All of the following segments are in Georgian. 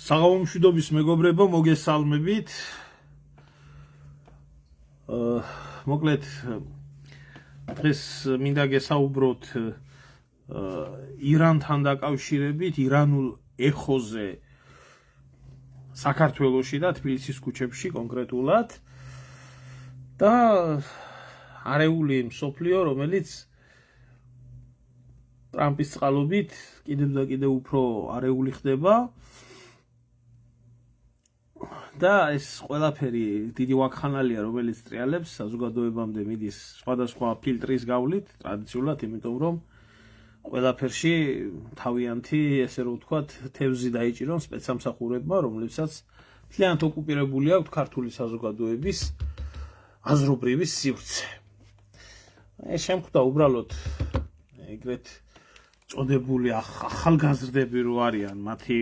საღამომშვიდობის მეგობრებო, მოგესალმებით. მოკლედ დღეს მინდა გესაუბროთ ირანთან დაკავშირებით, ირანულ ეხოზე საქართველოში და თბილისის ქუჩებში კონკრეტულად და არეული მსოფლიო, რომელიც ტრამპის წყალობით კიდევ და კიდევ უფრო არეული ხდება. და ეს ყველაფერი დიდი ვაკხანალია, რომელიც ტრიალებს საზოგადოებამდე მიდის სხვადასხვა ფილტრის გავლით, ტრადიციულად, იმიტომ რომ ყველაფერში თავიანთი, ესე რომ ვთქვათ, თევზი დაიჭირონ სპეცსამსახურებმა, რომლებსაც მთლიანად ოკუპირებული აქვთ ქართული საზოგადოების აზრობრივი სივრცე. ეს შემხვდა უბრალოდ ეგრეთ წოდებული ახალგაზრდები რო არიან, მათი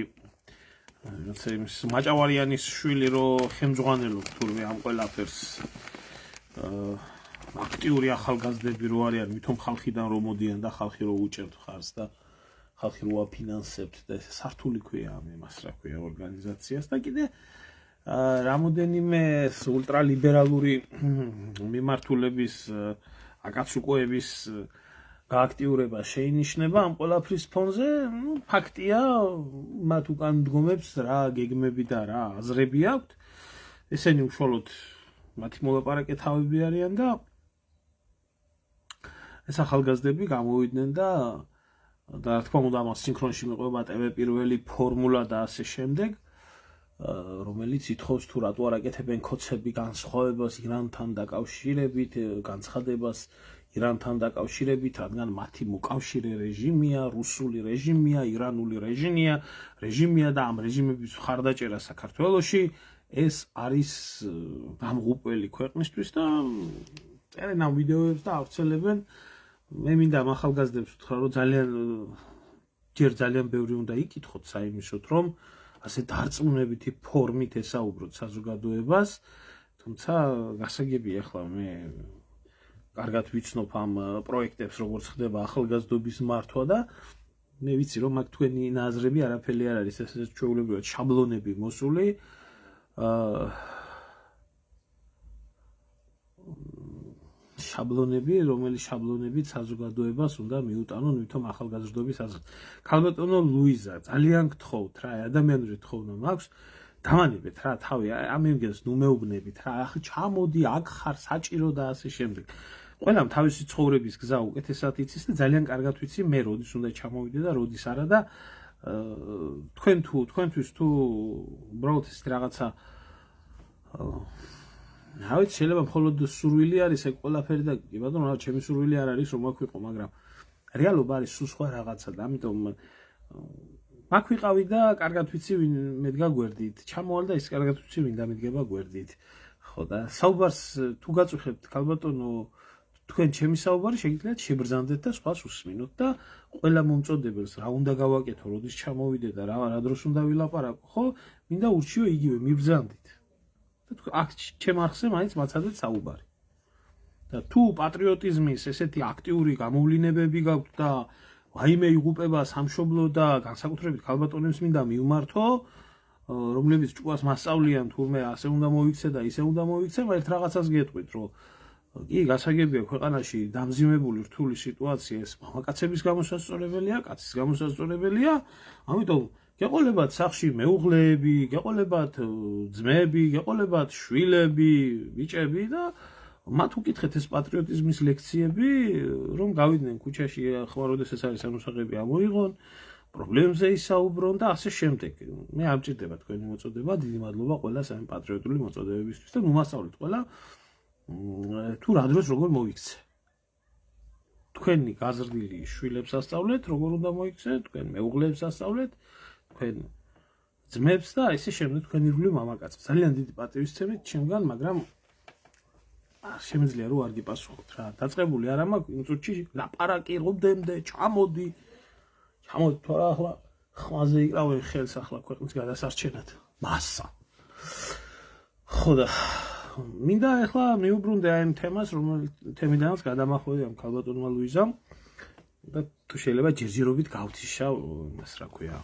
მაჭავარიანის შვილი რო ხელმძღვანელობს თურმე ამ ყველაფერს აქტიური ახალგაზრდები რო არიან, მithom ხალხიდან რო მოდიან და ხალხი რო უჭერთ ხარს და ხალხი რო აფინანსებთ და ეს სართული ქვია ამ იმას რა ქვია ორგანიზაციას და კიდე რამოდენიმე ულტრალიბერალური მიმართულების აკაცუკოების გააქტიურება შეინიშნება ამ ყველაფრის ფონზე, ფაქტია, მათ უკან მდგომებს რა გეგმები და რა აზრები აქვთ. ესენი უშუალოდ მათი მოლაპარაკე თავები არიან და ეს ახალგაზრდები გამოვიდნენ და რა თქმა უნდა ამას სინქრონში მიყვება TV პირველი ფორმულა და ასე შემდეგ, რომელიც ითხოვს თუ რატო არ აკეთებენ ქოცები განსხვავებას ირანთან დაკავშირებით, განცხადებას ირანთან დაკავშირებით, რადგან მათი მოკავშირე რეჟიმია, რუსული რეჟიმია, ირანული რეჟიმია და ამ რეჟიმების მხარდაჭერა საქართველოში ეს არის დამღუპველი ქვეყნისთვის და წერენ ამ ვიდეოებს და ავრცელებენ. მე მინდა ამ ახალგაზრდებს ვთქვა, რომ ძალიან ბევრი უნდა იკითხოთ საიმისოთ, რომ ასე დარწმუნებითი ფორმით ესაუბროთ საზოგადოებას, თუმცა გასაგებია ახლა მე კარგად ვიცნობ ამ პროექტებს, როგორც ხდება ახალგაზრდობის მართვა და მე ვიცი, რომ აქ თქვენი ნაზრები არაფერი არ არის, ეს ჩვეულებრივად შაბლონები მოსული. შაბლონები, რომელიც შაბლონებით საზოგადოებას უნდა მიუტანონ ვითომ ახალგაზრდობის აზრით. ქალბატონო ლუიზა, ძალიან გთხოვთ რა, ადამიანური თხოვნა მაქვს, დამანებეთ რა თავი, ამ იმგენს ნუ მეუბნებით რა, ახლა ჩამოდი, აქ ხარ, საჭირო და ასე შემდეგ. ყველამ თავისი ცხოვრების გზა უკეთესად იცის და ძალიან კარგად ვიცი მე როდის უნდა ჩამოვიდე და როდის არა და თქვენთვის თუ უბრალოდ ეს რაღაცა რა ვიცი, შეიძლება მხოლოდ სურვილი არის ეგ ყველაფერი და კი ბატონო, რა ჩემი სურვილი არ არის რომ აქ ვიყო, მაგრამ რეალობა არის სულ სხვა რაღაცა და ამიტომ აქ ვიყავი და კარგად ვიცი ვინ მედგა გვერდით, ჩამოვალ და ის კარგად ვიცი ვინ დამედგება გვერდით. ხო და საუბარს თუ გაწუხებთ ქალბატონო, თქვენ ჩემი საუბარი შეგიძლიათ შებრძანდეთ და სხვას უსმინოთ და ყველა მომწოდებელს რა უნდა გავაკეთო, როდის ჩამოვიდე და რა დროს უნდა ვილაპარაკო, ხო, მინდა ურჩიო იგივე მიბრძანდით. და აქ ჩემ არხზე მაინც მაცადეთ საუბარი. და თუ პატრიოტიზმის ესეთი აქტიური გამოვლინებები გაქვთ და ვაიმე იღუპება სამშობლო და განსაკუთრებით ქალბატონებს მინდა მივმართო, რომლებიც ჭკუას მასწავლიან თურმე ასე უნდა მოიქცე და ისე უნდა მოიქცე, ერთ რაღაცას გეტყვით, რომ კი, გასაგებია ქვეყანაში დამძიმებული რთული სიტუაცია, ეს მამაკაცების გამოსასწორებელია, კაცის გამოსასწორებელია, ამიტომ გეყოლებათ სახში მეუღლეები, გეყოლებათ ძმები, გეყოლებათ შვილები, ბიჭები და მათ უკითხეთ ეს პატრიოტიზმის ლექციები, რომ გავიდნენ ქუჩაში, ახლა როდესაც არის ამოსაღები ამოიღონ, პრობლემებზე ისაუბრონ და ასე შემდეგ. მე ამჭირდება თქვენი მოწოდება, დიდი მადლობა ყველას ამ პატრიოტული მოწოდებებისთვის და მომასწავლეთ ყველა თუ რა დროს როგორ მოიქცე. თქვენი გაზრდილი შვილებს ასწავლეთ, როგორ უნდა მოიქცეთ, თქვენ მეუღლეებს ასწავლეთ, თქვენ ძმებს და ესე შემდეგ თქვენი ირგვლივ მამაკაცებს. ძალიან დიდი პატივისცემით ჩემგან, მაგრამ შემიძლია რომ არ გიპასუხოთ რა. დაწყებული არ მაქვს იმ წუთში ლაპარაკი როდემდე, ჩამოდი თუ არა ახლა ხმაზე იკრავენ ხელს ახლა ქვეყნის გადასარჩენად. მასა. ხო და მინდა ახლა მიუბრუნდე აი ამ თემას, თემიდანაც გადამახვედი ამ ქალბატონმა ლუიზამ და თუ შეიძლება ჯერჯერობით გავთიშავ იმას რა ქვია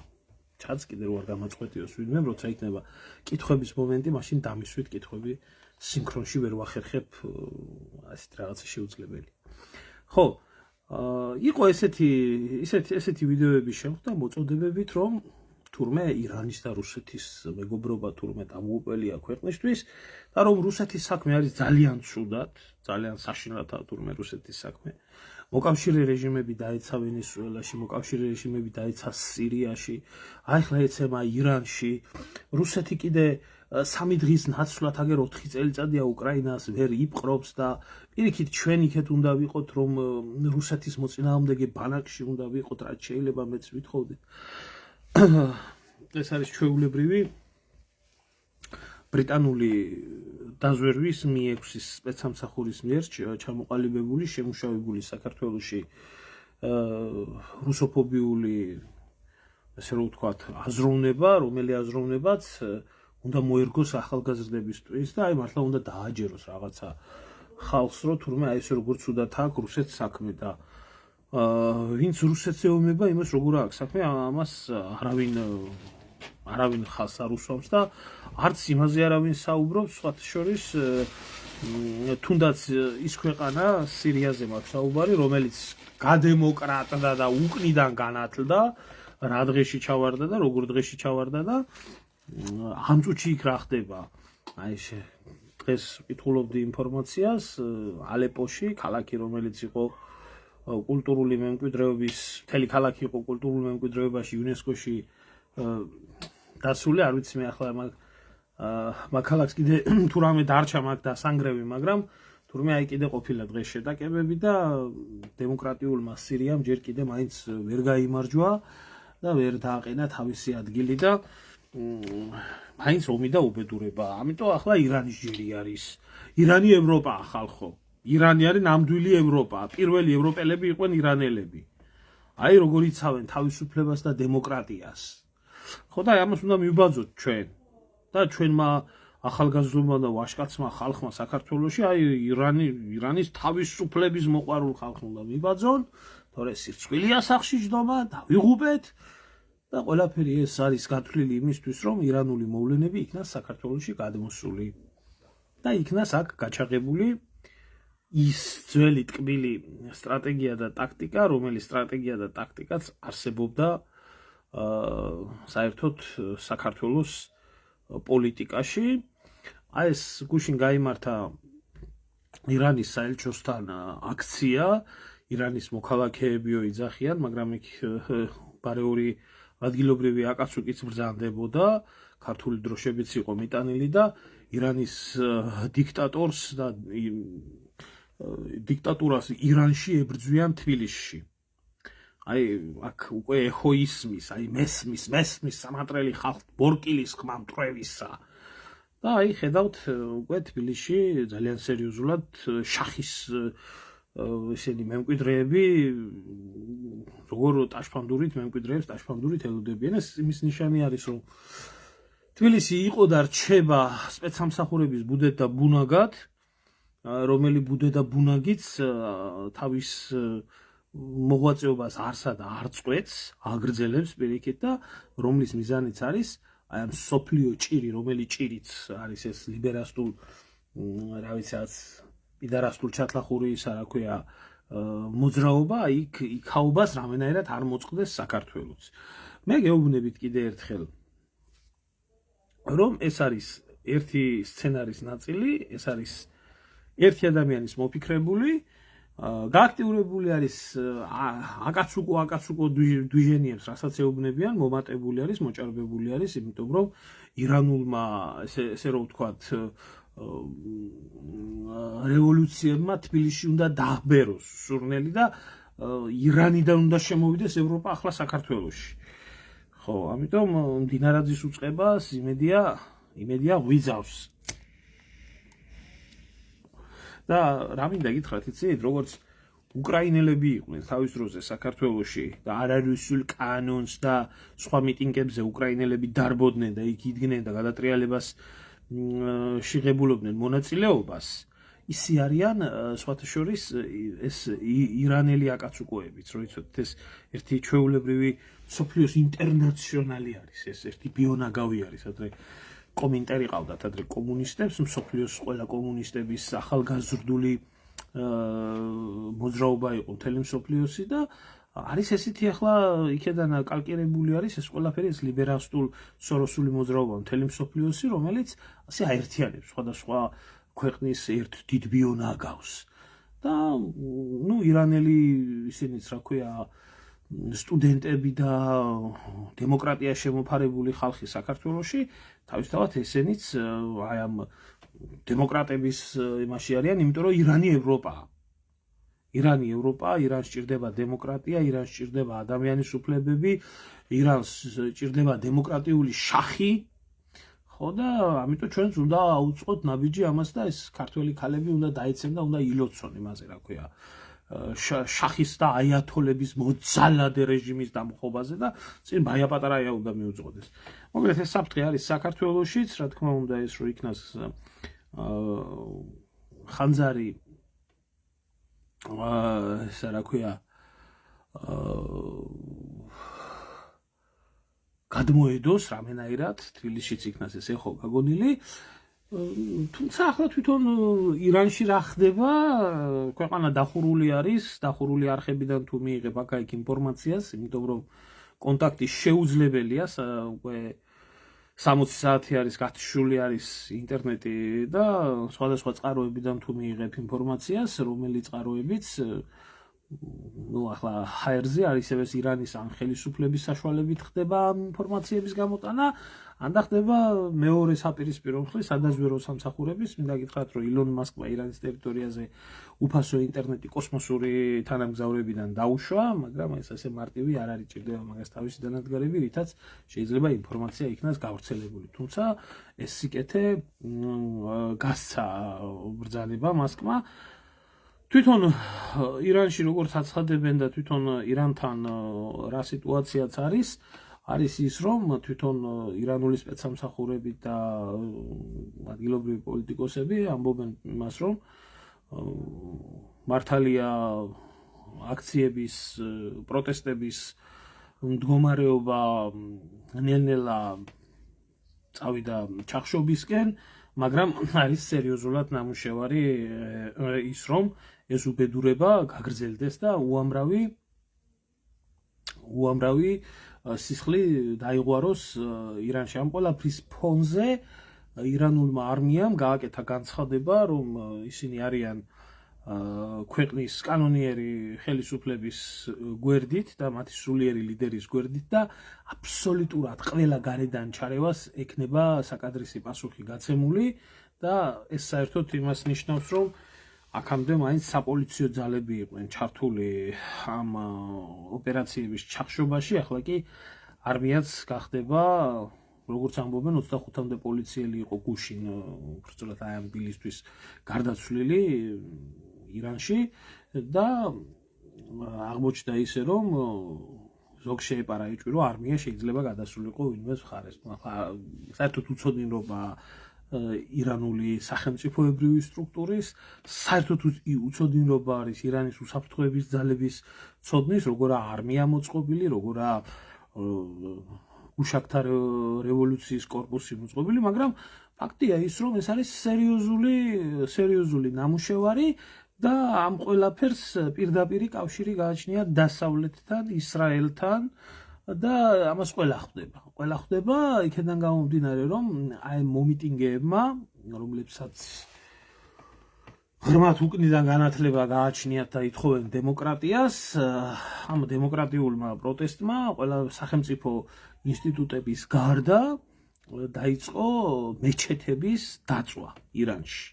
ჩაც კიდე რო არ გამაწყვეტიოს ვინმე, როცა იქნება კითხვების მომენტი, მაშინ დამისვით კითხვები სინქრონში ვერ ვახერხებ ასეთ რაღაცა შეუძლებელი. ხო, იყო ესეთი ვიდეოები შემხდა მოწოდებებით, რომ თურმე ირანის და რუსეთის მეგობრობა თურმე დამოუყველია ქვეყნისთვის და რომ რუსეთის საქმე არის ძალიან ცუდად, ძალიან საშინელადაა თურმე რუსეთის საქმე. მოკავშირე რეჟიმები დაეცა ვენესუელაში, მოკავშირე რეჟიმები დაეცა სირიაში, აი ხლა ეცემა ირანში, რუსეთი კიდე 3 დღის ნაცვლად აგერ 4 წელიწადია უკრაინას ვერ იპყრობს და პირიქით ჩვენ იქეთ უნდა ვიყოთ რომ რუსეთის მოწინააღმდეგე ბანაკში უნდა ვიყოთ, რაც შეიძლება მეც ვითხოვდით. ეს არის ჩვეულებრივი ბრიტანული დაზვერვის Mi-6-ის სპეცსამსახურის მიერ ჩამოყალიბებული, შემუშავებული საქართველოში რუსოფობიული, ესე რომ ვთქვათ, აზროვნება, რომელიც აზროვნებაც უნდა მოერგოს ახალგაზრდებისთვის და აი მართლა უნდა დააჯეროს რაღაცა ხალხს, რომ თურმე აი ესე როგორც უნდა აქვს რუსეთს საქმე და ვინც რუსეთს ეომება, იმას როგორ აქვს საქმე, ამას არავინ ხალხს არ უსვამს და არც იმაზე არავინ საუბრობს, სხვათა შორის თუნდაც ის ქვეყანა სირიაზე მაქვს საუბარი, რომელიც გადემოკრატდა და უკნიდან განათლდა, რა დღეში ჩავარდა და როგორ დღეში ჩავარდა და ამ წუთში იქ რა ხდება. აი დღეს ვკითხულობდი ინფორმაციას ალეპოში, ქალაქი რომელიც იყო კულტურული მემკვიდრეობის, მთელი ქალაქი იყო კულტურულ მემკვიდრეობაში იუნესკოში დაცული, არ ვიცი მე ახლა მაგ ქალაქს კიდე თუ რამე დარჩა მაგ დასანგრევი, მაგრამ თურმე აი კიდე ყოფილა დღეს შეტაკებები და დემოკრატიულმა სირიამ ჯერ კიდე მაინც ვერ გაიმარჯვა და ვერ დააყენა თავისი ადგილი და მაინც ომი და უბედურება. ამიტომ ახლა ირანის ჯერი არის. ირანი ევროპაა ხალხო. ირანი არის ნამდვილი ევროპა. პირველი ევროპელები იყვნენ ირანელები. აი როგორ იცავენ თავისუფლებას და დემოკრატიას. ხო და ამას უნდა მივბაძოთ ჩვენ. და ჩვენმა ახალგაზრდულმა და ვაჟკაცმა ხალხმა საქართველოში აი ირანის თავისუფლების მოყვარულ ხალხს უნდა მივბაძონ, თორე სირცხვილია სახში ჯდომა, დავიღუპეთ და ყველაფერი ეს არის გათვლილი იმისთვის, რომ ირანული მოვლენები იქნას საქართველოში გადმოსული და იქნას აქ გაჩაღებული ის ძველი ტკბილი სტრატეგია და ტაქტიკა, რომელიც სტრატეგია და ტაქტიკაც არსებობდა საერთოდ საქართველოს პოლიტიკაში. აი ეს გუშინ გაიმართა ირანის საელჩოსთან აქცია, ირანის მოქალაქეებიო იძახიან, მაგრამ იქ ბარეული ადგილობრივი აკაცუკიც ბრძანდებოდა, ქართული დროშებიც იყო მიტანილი და ირანის დიქტატორს და დიქტატურას ირანში ებრძვიან თბილისში. აი აქ უკვე ეხო ისმის, აი მესმის სამატრელი ხალხ ბორკილის ხმა მტრევისა. და აი ხედავთ უკვე თბილისში ძალიან სერიოზულად შახის ესენი მემკვიდრეები როგორ ტაშფანდურით მემკვიდრეებს ტაშფანდურით ელოდებიან. ეს იმის ნიშანი არის, რომ თბილისი იყო და რჩება სპეცსამსახურების ბუდეთ და ბუნაგად, რომელი ბუდე და ბუნაგიც თავის მოღვაწეობას არსა და არ წყვეტს, აგრძელებს პირიქით და რომლის მიზანიც არის აი ამ სოფლიო ჭირი, რომელიც ჭირიც არის ეს ლიბერასტულ, რა ვიცი, პიდარასტულ ჩათლახური ისა რა ქვია, მოძრაობა, იქ იქაობას რამენაირად არ მოწყდეს საქართველოს. მე გეუბნებით კიდე ერთხელ, რომ ეს არის ერთი სცენარის ნაწილი, ეს არის ერთი ადამიანის მოფიქრებული, გააქტიურებული არის აკაცუკო დვიჟენიებს, რასაც ეუბნებიან, მომატებული არის, მოჭარბებული არის, იმიტომ რომ ირანულმა ესე რომ ვთქვათ რევოლუციებმა თბილისში უნდა დაახბეროს სურნელი და ირანიდან უნდა შემოვიდეს ევროპა ახლა საქართველოში. ხო, ამიტომ მდინარაძის უწყებას იმედია ღვიძავს. და რა მინდა გითხრათ, იცით, როგორც უკრაინელები იყვნენ თავის დროზე საქართველოში და არარუსულ კანონს და სხვა მიტინგებზე უკრაინელები დარბოდნენ და იქ იდგნენ და გადატრიალებას შეღებულობდნენ მონაწილეობას, ისე არიან სხვათა შორის ეს ირანელი აკაცუკოებიც, რო იცოდეთ, ეს ერთი ჩვეულებრივი სოფლიოს ინტერნაციონალი არის ეს ერთი ბიონაგავი არის ადრე კომენტარი ყავდათ ადრე კომუნისტებს სოფლიოს ყველა კომუნისტების ახალგაზრდული მოძრაობა იყო მთელი მსოფლიოსი და არის ესეთი ახლა იქედან კალკირებული არის ეს ყველაფერი ეს ლიბერალისტულ სოროსული მოძრაობა მთელი მსოფლიოსი რომელიც ასე აერთიანებს სხვადასხვა ქვეყნის ერთ დიდ ბიონაგავს და ნუ ირანელი ისინიც რა ქვია სტუდენტები და დემოკრატია შემოფარებული ხალხი საქართველოში თავისთავად ესენიც აი ამ დემოკრატების იმაში არიან იმიტომ რომ ირანი ევროპაა ირანი ევროპა, ირანს ჭირდება დემოკრატია, ირანს ჭირდება ადამიანის უფლებები, ირანს ჭირდება დემოკრატიული შახი. ხო და ამიტომ ჩვენც უნდა აუწყოთ ნაბიჯი ამას და ეს ქართველი ქალები უნდა დაეცემ და უნდა ილოცონ იმაზე, რა ქვია, შახის და აიათოლების მოძალადე რეჟიმის დამხობაზე და წინ ბაია პატარაია უნდა მიუძღოდეს. მოკლედ ეს საფრთხე არის საქართველოშიც, რა თქმა უნდა ეს რო იქნას ხანძარი ესა რა ქვია გადმოედოს რამენაირად თბილისშიც იქნას ეს ეხო გაგონილი თუმცა ახლა თვითონ ირანში რა ხდება ქვეყანა დახურული არის დახურული არხებიდან თუ მიიღებ აქ ინფორმაციას იმიტომ რომ კონტაქტი შეუძლებელია უკვე 60 საათი არის გათიშული არის ინტერნეტი და სხვადასხვა წყაროებიდან თუ მიიღებ ინფორმაციას რომელიც წყაროებიც ну ახლა ჰაერზე არის ეს ირანის ან ხელისუფლების საშუალებით ხდება ინფორმაციების გამოტანა ან და ხდება მეორე საპირისპირო მხრივ სადაზვერო სამსახურების მინდა გითხრათ რომ ილონ მასკმა ირანის ტერიტორიაზე უფასო ინტერნეტი კოსმოსური თანამგზავრებიდან დაუშვა მაგრამ ეს ასე მარტივი არ არის ჭირდება მაგას თავისი დანადგარები რითაც შეიძლება ინფორმაცია იქნას გავრცელებული თუმცა ეს სიკეთე გასცა ბრძანება მასკმა თვითონ ირანში როგორც აცხადებენ და თვითონ ირანთან რა სიტუაციაც არის ის რომ თვითონ ირანული სპეცსამსახურები და ადგილობრივი პოლიტიკოსები ამბობენ იმას რომ მართალია აქციების პროტესტების მდგომარეობა ნელ-ნელა წავიდა ჩახშობისკენ მაგრამ არის სერიოზულად ნამუშევარი ის რომ ეს უბედურება გაგრძელდეს და უამრავი სისხლი დაიღვაროს ირანში ამ ყველაფრის ფონზე ირანულმა არმიამ გააკეთა განცხადება რომ ისინი არიან ქვეყნის კანონიერი ხელისუფლების გვერდით და მათი სულიერი ლიდერის გვერდით და აბსოლუტურად ყველა გარედან ჩარევას ექნება საკადრისი პასუხი გაცემული და ეს საერთოდ იმას ნიშნავს რომ აქამდე მაინც საპოლიციო ძალები იყვნენ ჩართული ამ ოპერაციების ჩახშობაში ახლა კი არმიაც გახდება როგორც ამბობენ 25-მდე პოლიციელი იყო გუშინ უბრალოდ აი ამ დილისთვის გარდაცვლილი ირანში და აღმოჩნდა ისე რომ ზოგ შეეპარა ეჭვი რომ არმია შეიძლება გადასულიყო ვინმეს მხარეს საერთოდ უცოდინრობა ირანული სახელმწიფოებრივი სტრუქტურის საერთოდ უცოდინრობა არის ირანის უსაფრთხოების ძალების ცოდნის როგორა არმია მოწყობილი როგორა უშაქთა რევოლუციის კორპუსი მოწყობილი მაგრამ ფაქტია ის რომ ეს არის სერიოზული ნამუშევარი და ამ ყველაფერს პირდაპირი კავშირი გააჩნია დასავლეთთან ისრაელთან და ამას ყველა ხვდება იქიდან გამომდინარე რომ აი მომიტინგეებმა რომლებსაც ღრმად უკნიდან განათლება გააჩნიათ და ითხოვენ დემოკრატიას ამ დემოკრატიულმა პროტესტმა ყველა სახელმწიფო ინსტიტუტების გარდა დაიწყო მეჩეთების დაწვა ირანში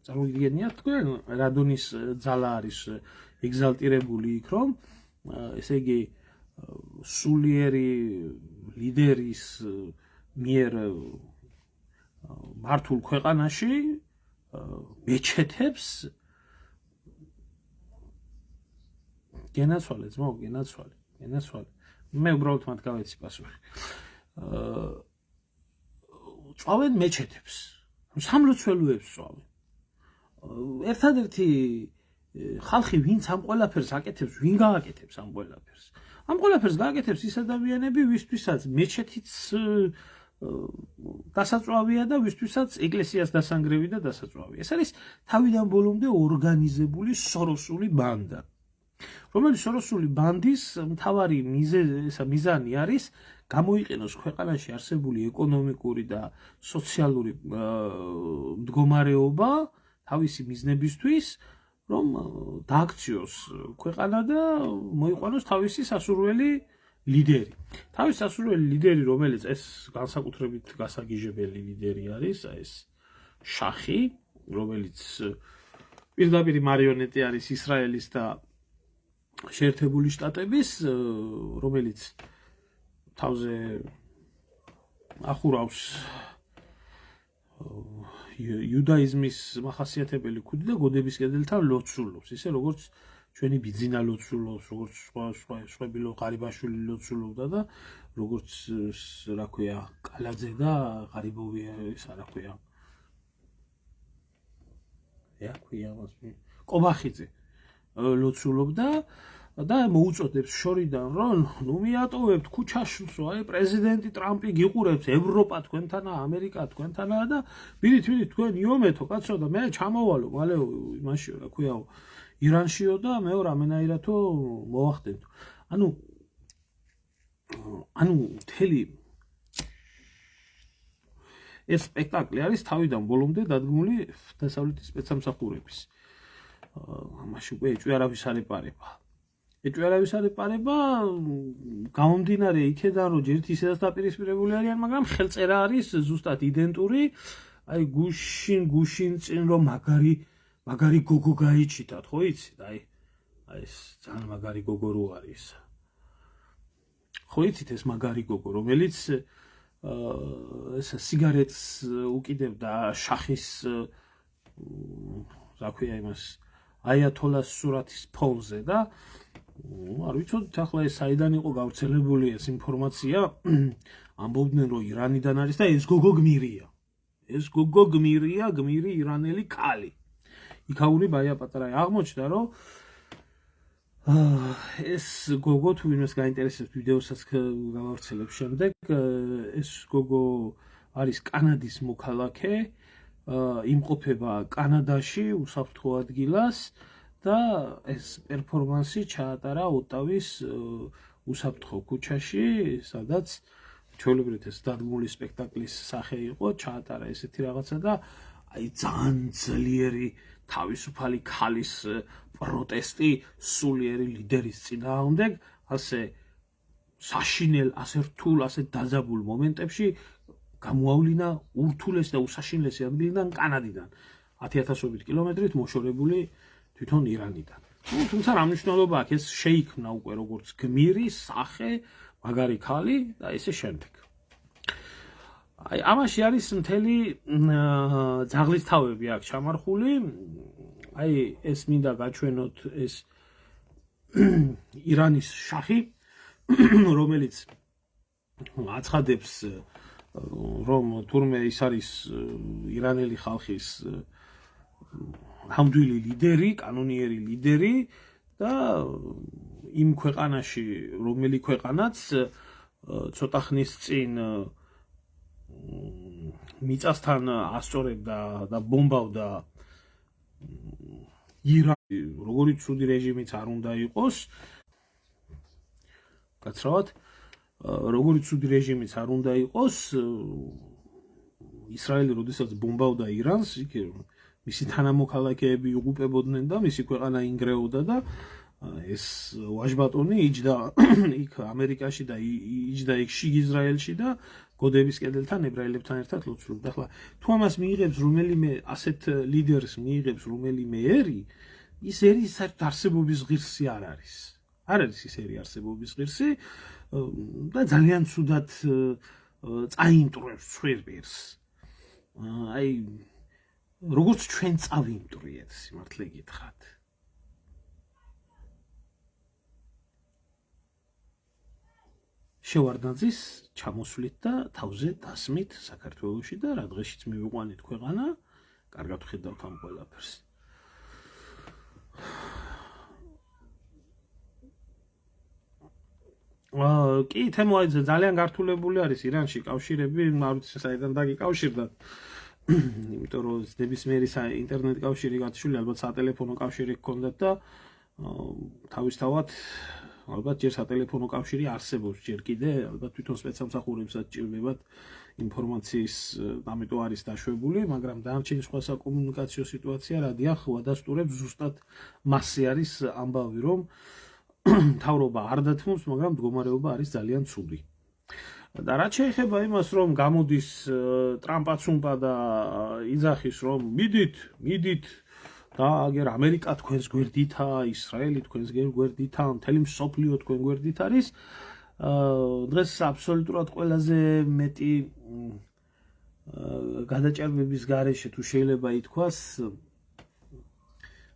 წარმოგიდგენიათ თქვენ რადონის ძალა არის ეგზალტირებული იქ რომ ესე იგი სულიერი ლიდერის მიერ მართულ ქვეყანაში მეჩეთებს გენაცვალე ძმაო გენაცვალე მე უბრალოდ მათ გავეცი პასუხი წავენ მეჩეთებს სამლოცველოებს წავენ ერთადერთი ხალხი ვინც ამ ყველაფერს აკეთებს ვინ გააკეთებს ამ ყველაფერს ამ ყველაფერს გააკეთებს ის ადამიანები, ვისთვისაც მეჩეთიც დასაწვავია და ვისთვისაც ეკლესიას დასანგრევი და დასაწვავია. ეს არის თავიდან ბოლომდე ორგანიზებული სოროსული ბანდა. რომელიც სოროსული ბანდის მთავარი მიზანი არის გამოიყენოს ქვეყანაში არსებული ეკონომიკური და სოციალური მდგომარეობა თავისი მიზნებისთვის, რომ დააქციოს ქვეყანა და მოიყვანოს თავისი სასურველი ლიდერი. თავის სასურველი ლიდერი, რომელიც ეს განსაკუთრებით გასაგიჟებელი ლიდერი არის, ეს შახი, რომელიც პირდაპირ მარიონეტი არის ისრაელის და შეერთებული შტატების, რომელიც თავზე ახურავს იუდაიზმის მახასიათებელი ქუდი და გოდების კედელთან ლოცულობს, ისე როგორც ჩვენი ბიძინა ლოცულობს, როგორც სხვებილო ღარიბაშვილი ლოცულობდა და როგორც რა ქვია, კალაძე და ღარიბოვი ისა რა ქვია. კობახიძე ლოცულობდა და მოუწოდებს შორიდან, რომ ნუ მიატოვებთ ქუჩაშულსო, აი პრეზიდენტი ტრამპი გიყურებს, ევროპა თქვენთანაა, ამერიკა თქვენთანაა და ბილით თქვენ იომეთო, კაცო და მე ჩამოვალო, მალე იმაშიო, რა ქვია, ირანშიო და მე რამენაირათო მოვახდენთო. ანუ მთელი ეს სპექტაკლი არის თავიდან ბოლომდე დადგმული დასავლეთის სპეცსამსახურების. ამაში უკვე ეჭვი არავის არ ეპარება. ეჭვი არავის არ ეპარება, გამომდინარე იქედან, რომ ჯერ ისედაც დაპირისპირებული არიან, მაგრამ ხელწერა არის ზუსტად იდენტური, აი გუშინ წინ რომ მაგარი გოგო გაიჩიტათ, ხო იცით? აი ეს ძალიან მაგარი გოგო რო არის. ხო იცით ეს მაგარი გოგო, რომელიც ეს სიგარეტს უკიდებდა შახის რა ქვია იმას აიათოლას სურათის ფონზე და არ ვიცოდით ახლა ეს საიდან იყო გავრცელებული ეს ინფორმაცია, ამბობდნენ რომ ირანიდან არის და ეს გოგო გმირია. ეს გოგო გმირია, გმირი ირანელი ქალი. იქაური ბაია პატარა აღმოჩნდა, რომ ეს გოგო თუ ვინმეს გაინტერესებს ვიდეოსაც გავავრცელებ შემდეგ, ეს გოგო არის კანადის მოქალაქე, იმყოფება კანადაში, უსაფრთხო ადგილას და ეს პერფორმანსი ჩაატარა ოტავის უსაფრთხო ქუჩაში, სადაც ჩვეულებრივ ეს დადგმული სპექტაკლის სახე იყო, ჩაატარა ესეთი რაღაცა და აი ძალიან ძლიერი თავისუფალი ქალის პროტესტი სულიერი ლიდერის წინააღმდეგ, ასე საშინელ, ასე რთულ, ასე დაძაბულ მომენტებში გამოავლინა ურთულეს და უსაშინლესი ადგილიდან კანადიდან 10,000-ობით კილომეტრით მოშორებული თვითონ ირანიდან. თუმცა რა მნიშვნელობა აქვს, ეს შეიქმნა უკვე როგორც გმირი, სახე, მაგარი ქალი და ესე შემდეგ. აი ამაში არის მთელი ძაღლის თავები აქვს ჩამარხული. აი ეს მინდა გაჩვენოთ ეს ირანის შახი, რომელიც აცხადებს რომ თურმე ის არის ირანელი ხალხის ნამდვილი ლიდერი, კანონიერი ლიდერი და იმ ქვეყანაში, რომელი ქვეყანაც ცოტა ხნის წინ მიწასთან ასწორებდა და ბომბავდა ირანი, როგორი ცუდი რეჟიმიც არ უნდა იყოს, გაცრავად, როგორი ცუდი რეჟიმიც არ უნდა იყოს, ისრაელი როდესაც ბომბავდა ირანს, იქ მისი თანამოქალაქეები იღუპებოდნენ და მისი ქვეყანა ინგრეოდა და ეს ვაჟბატონი იჯდა იქ ამერიკაში და იჯდა იქ შიგ ისრაელში და გოდების კედელთან ებრაელებთან ერთად ლოცულობდა. ახლა თუ ამას მიიღებს რომელიმე ასეთ ლიდერს მიიღებს რომელიმე ერი, ის ერი საერთოდ არსებობის ღირსი არ არის. არ არის ის ერი არსებობის ღირსი და ძალიან ცუდად წაიმტრევს ცხვირს. აი როგორც ჩვენ წავიმტრიეთ, სიმართლე გითხრათ. შევარდნაძის ჩამოსვლით და თავზე დასმით საქართველოში და რა დღეშიც მივიყვანით ქვეყანა, კარგად ვხედავთ ამ ყველაფერს. კი, თემოაიძე ძალიან გართულებული არის ირანში კავშირები, არ ვიცი საიდან დაგიკავშირდა. იმიტომ რომ ნებისმიერი ინტერნეტ კავშირი გათვლილი, ალბათ სატელეფონო კავშირი გქონდათ და თავისთავად ალბათ ჯერ სატელეფონო კავშირი არსებობს, ჯერ კიდე ალბათ თვითონ სპეცსამსახურებსაც ჭირდებათ ინფორმაციის, ამიტომ არის დაშვებული, მაგრამ დანარჩენი სხვა საკომუნიკაციო სიტუაცია რა დიახ, ვადასტურებს ზუსტად მასზე არის ამბავი, რომ მთავრობა არ დათმობს, მაგრამ მდგომარეობა არის ძალიან ცუდი. და რაც შეეხება იმას, რომ გამოდის ტრამპაც უმპა და იძახის, რომ მიდით და აგერ ამერიკა თქვენს გვერდითაა, ისრაელი თქვენს გვერდითაა, მთელი მსოფლიო თქვენ გვერდით არის. დღეს აბსოლუტურად ყველაზე მეტი გადაჭარბების გარეშე თუ შეიძლება ითქვას,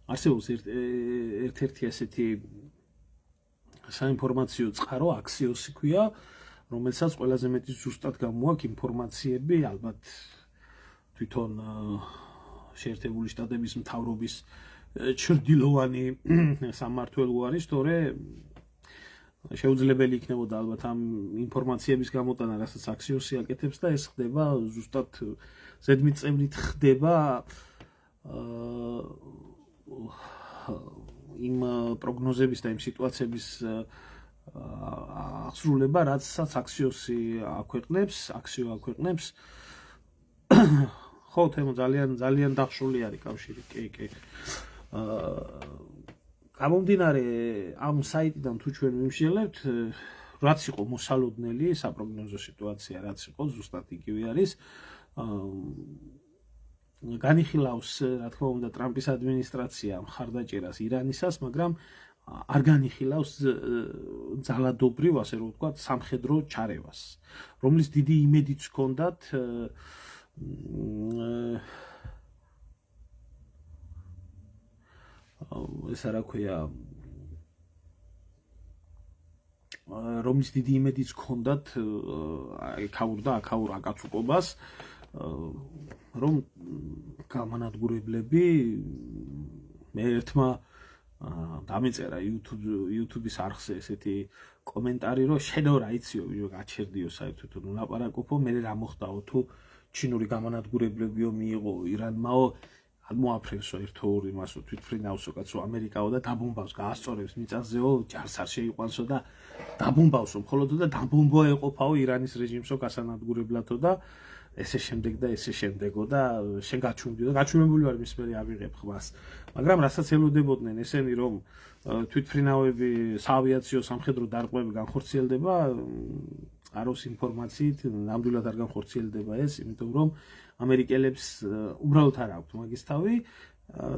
არსებობს ერთ-ერთი ასეთი საინფორმაციო წყარო, აქსიოსი ქვია, რომელსაც ყველაზე მეტი ზუსტად გამოაქვს ინფორმაციები, ალბათ თვითონ შეერთებული შტატების მთავრობის ჩრდილოვანი სამმართველო არის, თორე შეუძლებელი იქნებოდა ალბათ ამ ინფორმაციების გამოტანა, რასაც აქსიოსი აკეთებს და ეს ხდება ზუსტად ზედმიწევნით ხდება იმ პროგნოზების და იმ სიტუაციების აღსრულება, რაცაც აქსიო აქვეყნებს. ხო, თემო ძალიან დახშული არის კავშირი, კი. გამომდინარე ამ საიტიდან თუ ჩვენ ვიმსჯელებთ, რაც იყო მოსალოდნელი საპროგნოზო სიტუაცია, რაც იყო ზუსტად იგივე არის. განიხილავს, რა თქმა უნდა, ტრამპის ადმინისტრაცია მხარდაჭერას ირანისას, მაგრამ არ განიხილავს ძალადობრივ, ასე რომ ვთქვათ, სამხედრო ჩარევას, რომლის დიდი იმედიც ჰქონდათ ეს რა ქვია, რომლის დიდი იმედიც ჰქონდათ აქაურ აკაცუკობას, რომ გამანადგურებლები მე ერთმა დამეწერა YouTube-ის არხზე ესეთი კომენტარი, რომ შენო რა იციო, ვიო გაჩერდიო საერთოდ ულაპარაკობო, მე რა მოხდაო თუ ჩინური გამანადგურებლებიო მიიღო ირანმაო, მოაფრენსო ერთო ორი მასო თვითფრინავსო კაცო ამერიკაო და დაბომბავს, გაასწორებს მიწაზეო, ჯარს არ შეიყვანსო და დაბომბავსო მხოლოდო და დაბომბვა ეყოფაო ირანის რეჟიმსო გასანადგურებლათო და ესე შემდეგო და შენ გაჩვენდიო და გაჩვენებული ვარ მის მერე ავიღებ ხმას. მაგრამ რასაც ელოდებოდნენ ესენი, რომ თვითფრინავები, საავიაციო სამხედრო დარღვევები განხორციელდება, აროს ინფორმაციით ნამდვილად არ განხორციელდება ეს, იმიტომ რომ ამერიკელებს უბრალოდ არ აქვთ მაგის თავი,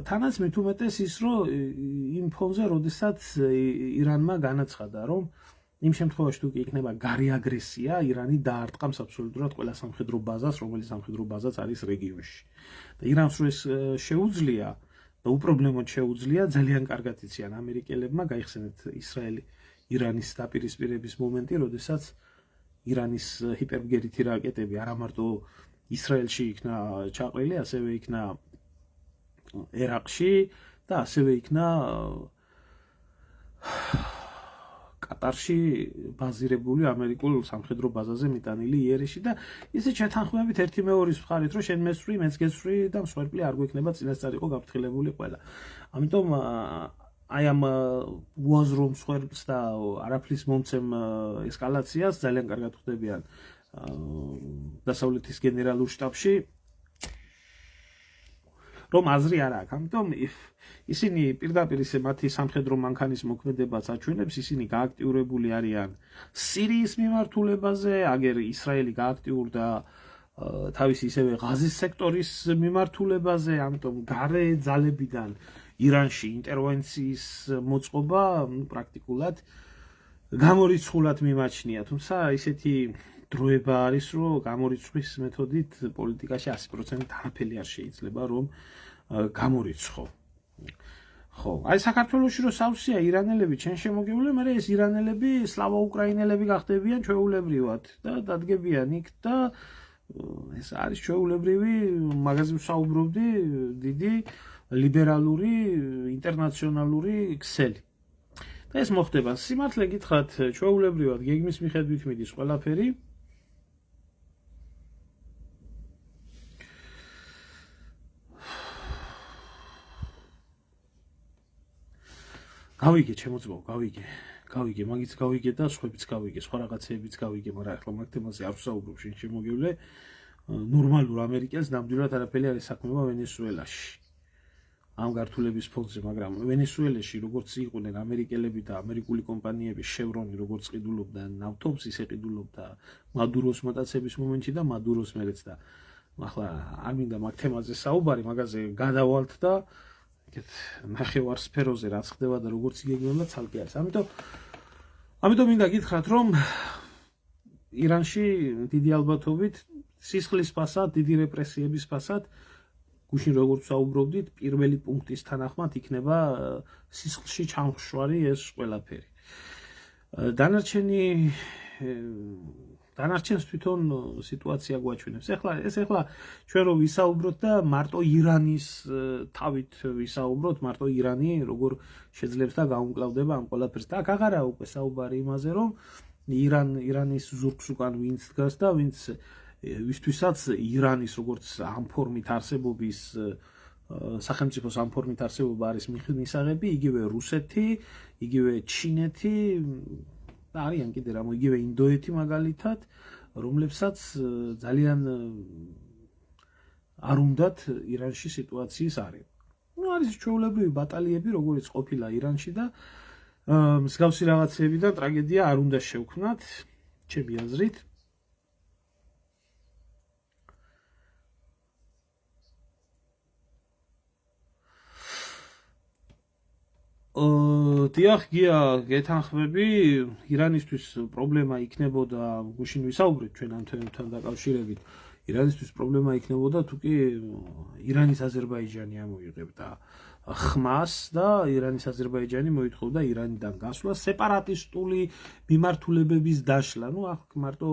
თანაც მით უმეტეს ის, რომ იმ ფონზე, როდესაც ირანმა განაცხადა, რომ იმ შემთხვევაში თუ კი იქნება გარე აგრესია, ირანი დაარტყამს აბსოლუტურად ყველა სამხედრო ბაზას, რომელიც სამხედრო ბაზაც არის რეგიონში. და ირანს რო ეს შეუძლია და უპრობლემოდ შეუძლია, ძალიან კარგად იციან ამერიკელებმა გაიხსენეთ ისრაელი ირანის დაპირისპირების მომენტი, როდესაც ირანის ჰიპერბგერითი რაკეტები არა მარტო ისრაელში იქნა ჩაყრილი, ასევე იქნა ერაყში და ასევე იქნა კატარში ბაზირებული ამერიკულ სამხედრო ბაზაზე მიტანილი იერეში და ისე შეთანხმებით ერთი მეორის მხარით, რომ შენ მესვრი, მეც გესვრი და მსხვერპლი არ გვექნება, წინასწარ იყო გაფრთხილებული ყველა. ამიტომ აი ამ უაზრო მსხვერპლს და არაფრის მომცემ ესკალაციას ძალიან კარგად ხვდებიან დასავლეთის გენერალურ შტაბში, რომ აზრი არ აქვს. ამიტომ ისინი პირდაპირ ისე მათი სამხედრო მანქანის მოქმედებას აჩვენებს, ისინი გააქტიურებული არიან სირიის მიმართულებაზე, აგერ ისრაელი გააქტიურდა თავის ისევე ღაზის სექტორის მიმართულებაზე, ამიტომ გარე ძალებიდან ირანში ინტერვენციის მოწყობა პრაქტიკულად გამორიცხულად მიმაჩნია, თუმცა ისეთი დროება არის, რომ გამორიცხვის მეთოდით პოლიტიკაში 100% არაფერი არ შეიძლება რომ გამორიცხო. ხო, აი საქართველოში რო სავსეა ირანელები ჩვენ შემოგევლე, მაგრამ ეს ირანელები სლავა უკრაინელები გახდებიან ჩვეულებრივად და დადგებიან იქ და ეს არის ჩვეულებრივი, მაგაზე ვსაუბრობდი, დიდი ლიბერალური ინტერნაციონალური ქსელი. და ეს მოხდება. სიმართლე გითხრათ, ჩვეულებრივად გეგმის მიხედვით მიდის ყველაფერი. გავიგე, ჩემო ძმაო, გავიგე, მაგიც გავიგე და სხვაებიც გავიგე, სხვა რაღაცეებიც გავიგე, მაგრამ ახლა მაგ თემაზე არ ვსაუბრობ, შენ შემოგივლე. ნორმალურ ამერიკელს ნამდვილად არაფერი არ ესაქმება ვენესუელაში. ამ გართულების ფონზე, მაგრამ ვენესუელაში როგორც იყვნენ ამერიკელები და ამერიკული კომპანიები, შევრონი როგორც ყიდულობდა ნავთობს, ისე ყიდულობდა მადუროს მოტაცების მომენტში და მადუროს მერეც და ახლა არ მინდა მაგ თემაზე საუბარი, მაგაზე გადავალთ და ეგეთ ნახევარ სფეროზე რაც ხდება და როგორც იგეგმება ცალკე არის. ამიტომ მინდა გითხრათ, რომ ირანში დიდი ალბათობით სისხლის ფასად, დიდი რეპრესიების ფასად გუშინ როგორც საუბრობდით, პირველი პუნქტის თანახმად იქნება სისხლში ჩამოშვარი ეს ყველაფერი. დანარჩენს თვითონ სიტუაცია გვაჩვენებს. ეხლა ჩვენ რო ვისაუბროთ და მარტო ირანის თავით ვისაუბროთ, მარტო ირანი როგორ შეძლებს და გაუმკლავდება ამ ყველაფერს. და აქ აღარა უკვე საუბარი იმაზე, რომ ირანის ზურგს უკან ვინც დგას და ვისთვისაც ირანის როგორც ამ ფორმით არსებობის სახელმწიფოს ამ ფორმით არსებობა არის მისაღები, იგივე რუსეთი, იგივე ჩინეთი და არიან კიდე რა, იგივე ინდოეთი მაგალითად, რომლებსაც ძალიან არ უნდათ ირანში სიტუაციის არევა. არის ჩვეულებრივი ბატალიები, როგორიც ყოფილა ირანში და მსგავსი რაღაცეებიდან ტრაგედია არ უნდა შევქმნათ, ჩემი აზრით. დიახ, გია, გეთანხმები, ირანისთვის პრობლემა იქნებოდა, გუშინ ვისაუბრეთ ჩვენ ამ თემთან დაკავშირებით. ირანისთვის პრობლემა იქნებოდა თუ კი ირანის აზერბაიჯანი ამოიღებდა ხმას და ირანის აზერბაიჯანი მოითხოვდა ირანიდან გასვლას, სეპარატისტული მიმართულებების დაშლა. აქ მარტო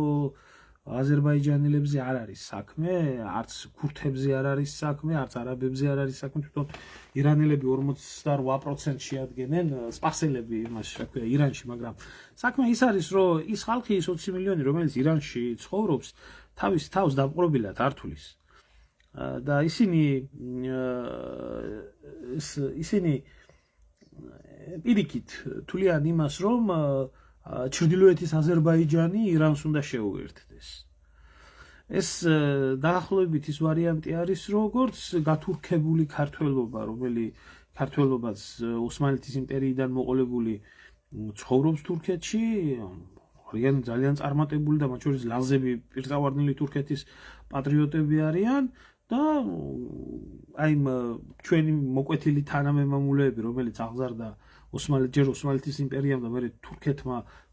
აზერბაიჯანელებზე არ არის საქმე, არც ქურთებზე არ არის საქმე, არც არაბებზე არ არის საქმე, თვითონ ირანელები 48% შეადგენენ სპარსელები იმაში, რა ქვია, ირანში, მაგრამ საქმე ის არის, რომ ის ხალხი, ის 20 მილიონი, რომელიც ირანში ცხოვრობს, თავის თავს დაპყრობილად არ თulis. და ისინი პირიქით თვლიან იმას, რომ ჩრდილოეთის აზერბაიჯანი ირანს უნდა შეუერთდეს. ეს დაახლოებით ის ვარიანტი არის, როგორც გათურქებული ქართველობა, ქართველობაც ოსმალეთის იმპერიიდან მოყოლებული ცხოვრობს თურქეთში, ძალიან წარმატებული და მათ შორის ლაზები პირდავარნელი თურქეთის პატრიოტები არიან და აი ჩვენი მოკვეთილი თანამემამულეები, რომელიც აღზარდა ჯერ ოსმალეთის იმპერიამ და მერე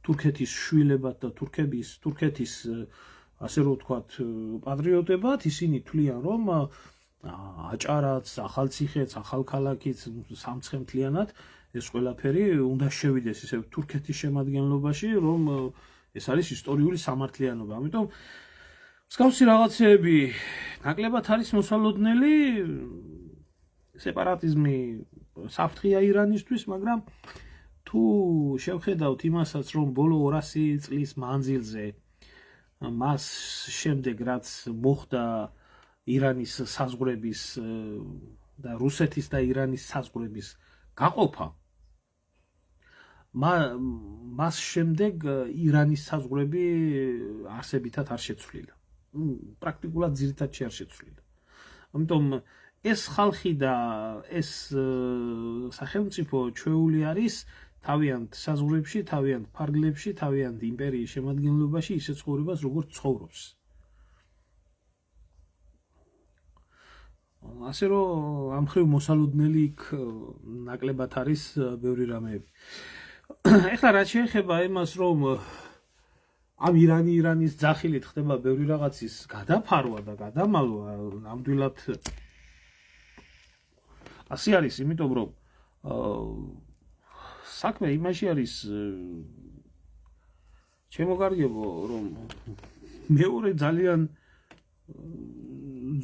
თურქეთის შვილებად და თურქეთის ასე რომ ვთქვათ პატრიოტებად, ისინი თვლიან, რომ აჭარაც, ახალციხეც, ახალქალაქიც, სამცხე-მთლიანად ეს ყველაფერი უნდა შევიდეს ისე თურქეთის შემადგენლობაში, რომ ეს არის ისტორიული სამართლიანობა. ამიტომ მსგავსი რაღაცეები ნაკლებად არის მოსალოდნელი, სეპარატიზმი საფრთხეა ირანისთვის, მაგრამ თუ შევხედავთ იმასაც, რომ ბოლო 200 წლის მანძილზე მას შემდეგ რაც მოხდა ირანის საზღვრების და რუსეთის და ირანის საზღვრების გაყოფა, მას შემდეგ ირანის საზღვრები არსებითად არ შეცვლილა. პრაქტიკულად ძირითადში არ შეცვლილა. ამიტომ ეს ხალხი და ეს სახელმწიფო ჩვეული არის თავიანთ საზღვრებში, თავიანთ ფარგლებში, თავიანთ იმპერიის შემადგენლობაში ისე ცხოვრებას, როგორც ცხოვრობს. ასე რომ ამ ხრივ მოსალოდნელი იქ ნაკლებად არის ბევრი რამეები. ეხლა რაც შეეხება იმას, რომ ამ ირანის ძახილით ხდება ბევრი რაღაცის გადაფარვა და გადამალვა, ნამდვილად ასე არის, იმიტომ რომ საქმე იმაში არის, შემოგარგებო, რომ მეორე ძალიან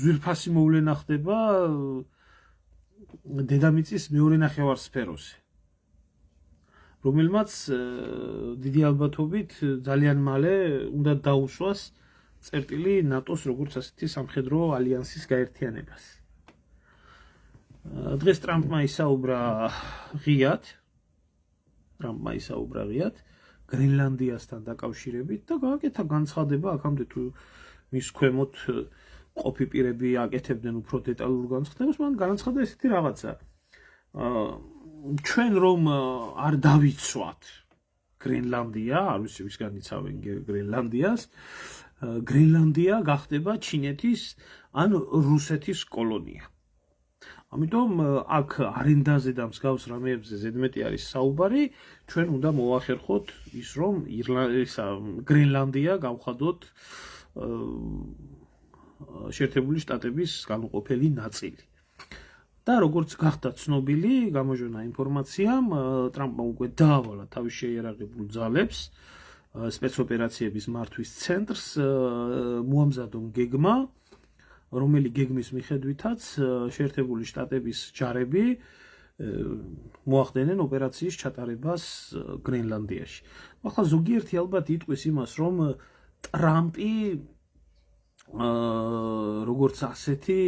ძვირფასი მოვლენა ხდება დედამიწის მეორე ნახევარსფეროზე. რომელმაც დიდი ალბათობით ძალიან მალე უნდა დაუსვას წერტილი ნატოს როგორც ასეთი სამხედრო ალიანსის გაერთიანებას. დღეს ტრამპმა ისაუბრა ღიად გრენლანდიასთან დაკავშირებით და გააკეთა განცხადება აქამდე თუ მის ქვემოთ ყოფი პირები აკეთებდნენ უფრო დეტალურ განცხადებას, მან განაცხადა ესეთი რაღაცა. ჩვენ რომ არ დავიცვათ გრენლანდია, არ ვიცი ვისგან იცავენ გრენლანდიას, გრენლანდია გახდება ჩინეთის ან რუსეთის კოლონია. ამიტომ აქ არენდაზე და მსგავს რამეებზე ზედმეტი არის საუბარი, ჩვენ უნდა მოვახერხოთ ის რომ გრენლანდია გავხადოთ შეერთებული შტატების განუყოფელი ნაწილი. და როგორც გახდა ცნობილი, გამოჟონა ინფორმაციამ, ტრამპმა უკვე დაავალა თავის შეიარაღებულ ძალებს სპეცოპერაციების მართვის ცენტრს მოამზადონ გეგმა, რომელი გეგმის მიხედვითაც შეერთებული შტატების ჯარები მოახდენენ ოპერაციის ჩატარებას გრენლანდიაში. ახლა ზოგიერთი ალბათ იტყვის იმას, რომ ტრამპი როგორც ასეთი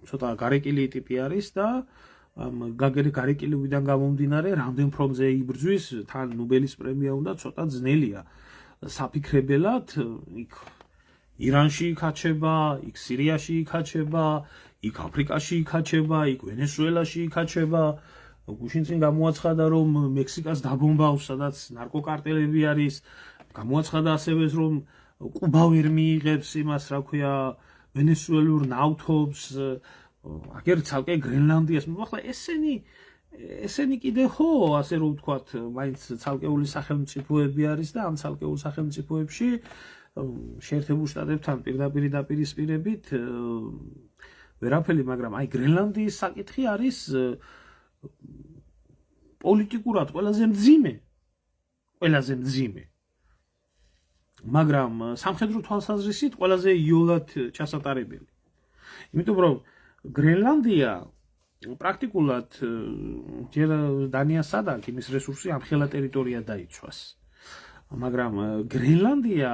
ცოტა გარეკილი ტიპი არის და ამ გარეკილებიდან გამომდინარე რამდენ ფრონტზე იბრძვის, თან ნობელის პრემია უნდა ცოტა ძნელია საფიქრებელად, იქ ირანში იქაჩება, იქ სირიაში იქაჩება, იქ აფრიკაში იქაჩება, იქ ვენესუელაში იქაჩება. გუშინ წინ გამოაცხადა რომ მექსიკას დაბომბავს, სადაც ნარკოკარტელები არის, გამოაცხადა ასევე რომ კუბა ვერ მიიღებს იმას, რა ქვია, ვენესუელურ ნავთობს, აგერ ცალკე გრენლანდიას. ახლა ესენი კიდე ხო, ასე რომ ვთქვათ, მაინც ცალკეული სახელმწიფოები არის და ამ ცალკეულ სახელმწიფოებში შეერთებულ შტატებთან პირდაპირ დაპირისპირებით ვერაფერი, მაგრამ აი გრენლანდიის საკითხი არის პოლიტიკურად ყველაზე მძიმე. მაგრამ სამხედრო თვალსაზრისით ყველაზე იოლად ჩასატარებელი. იმიტომ რომ გრენლანდია პრაქტიკულად ჯერ დანიასა და იმის რესურსი ამხელა ტერიტორია დაიცვას. მაგრამ გრენლანდია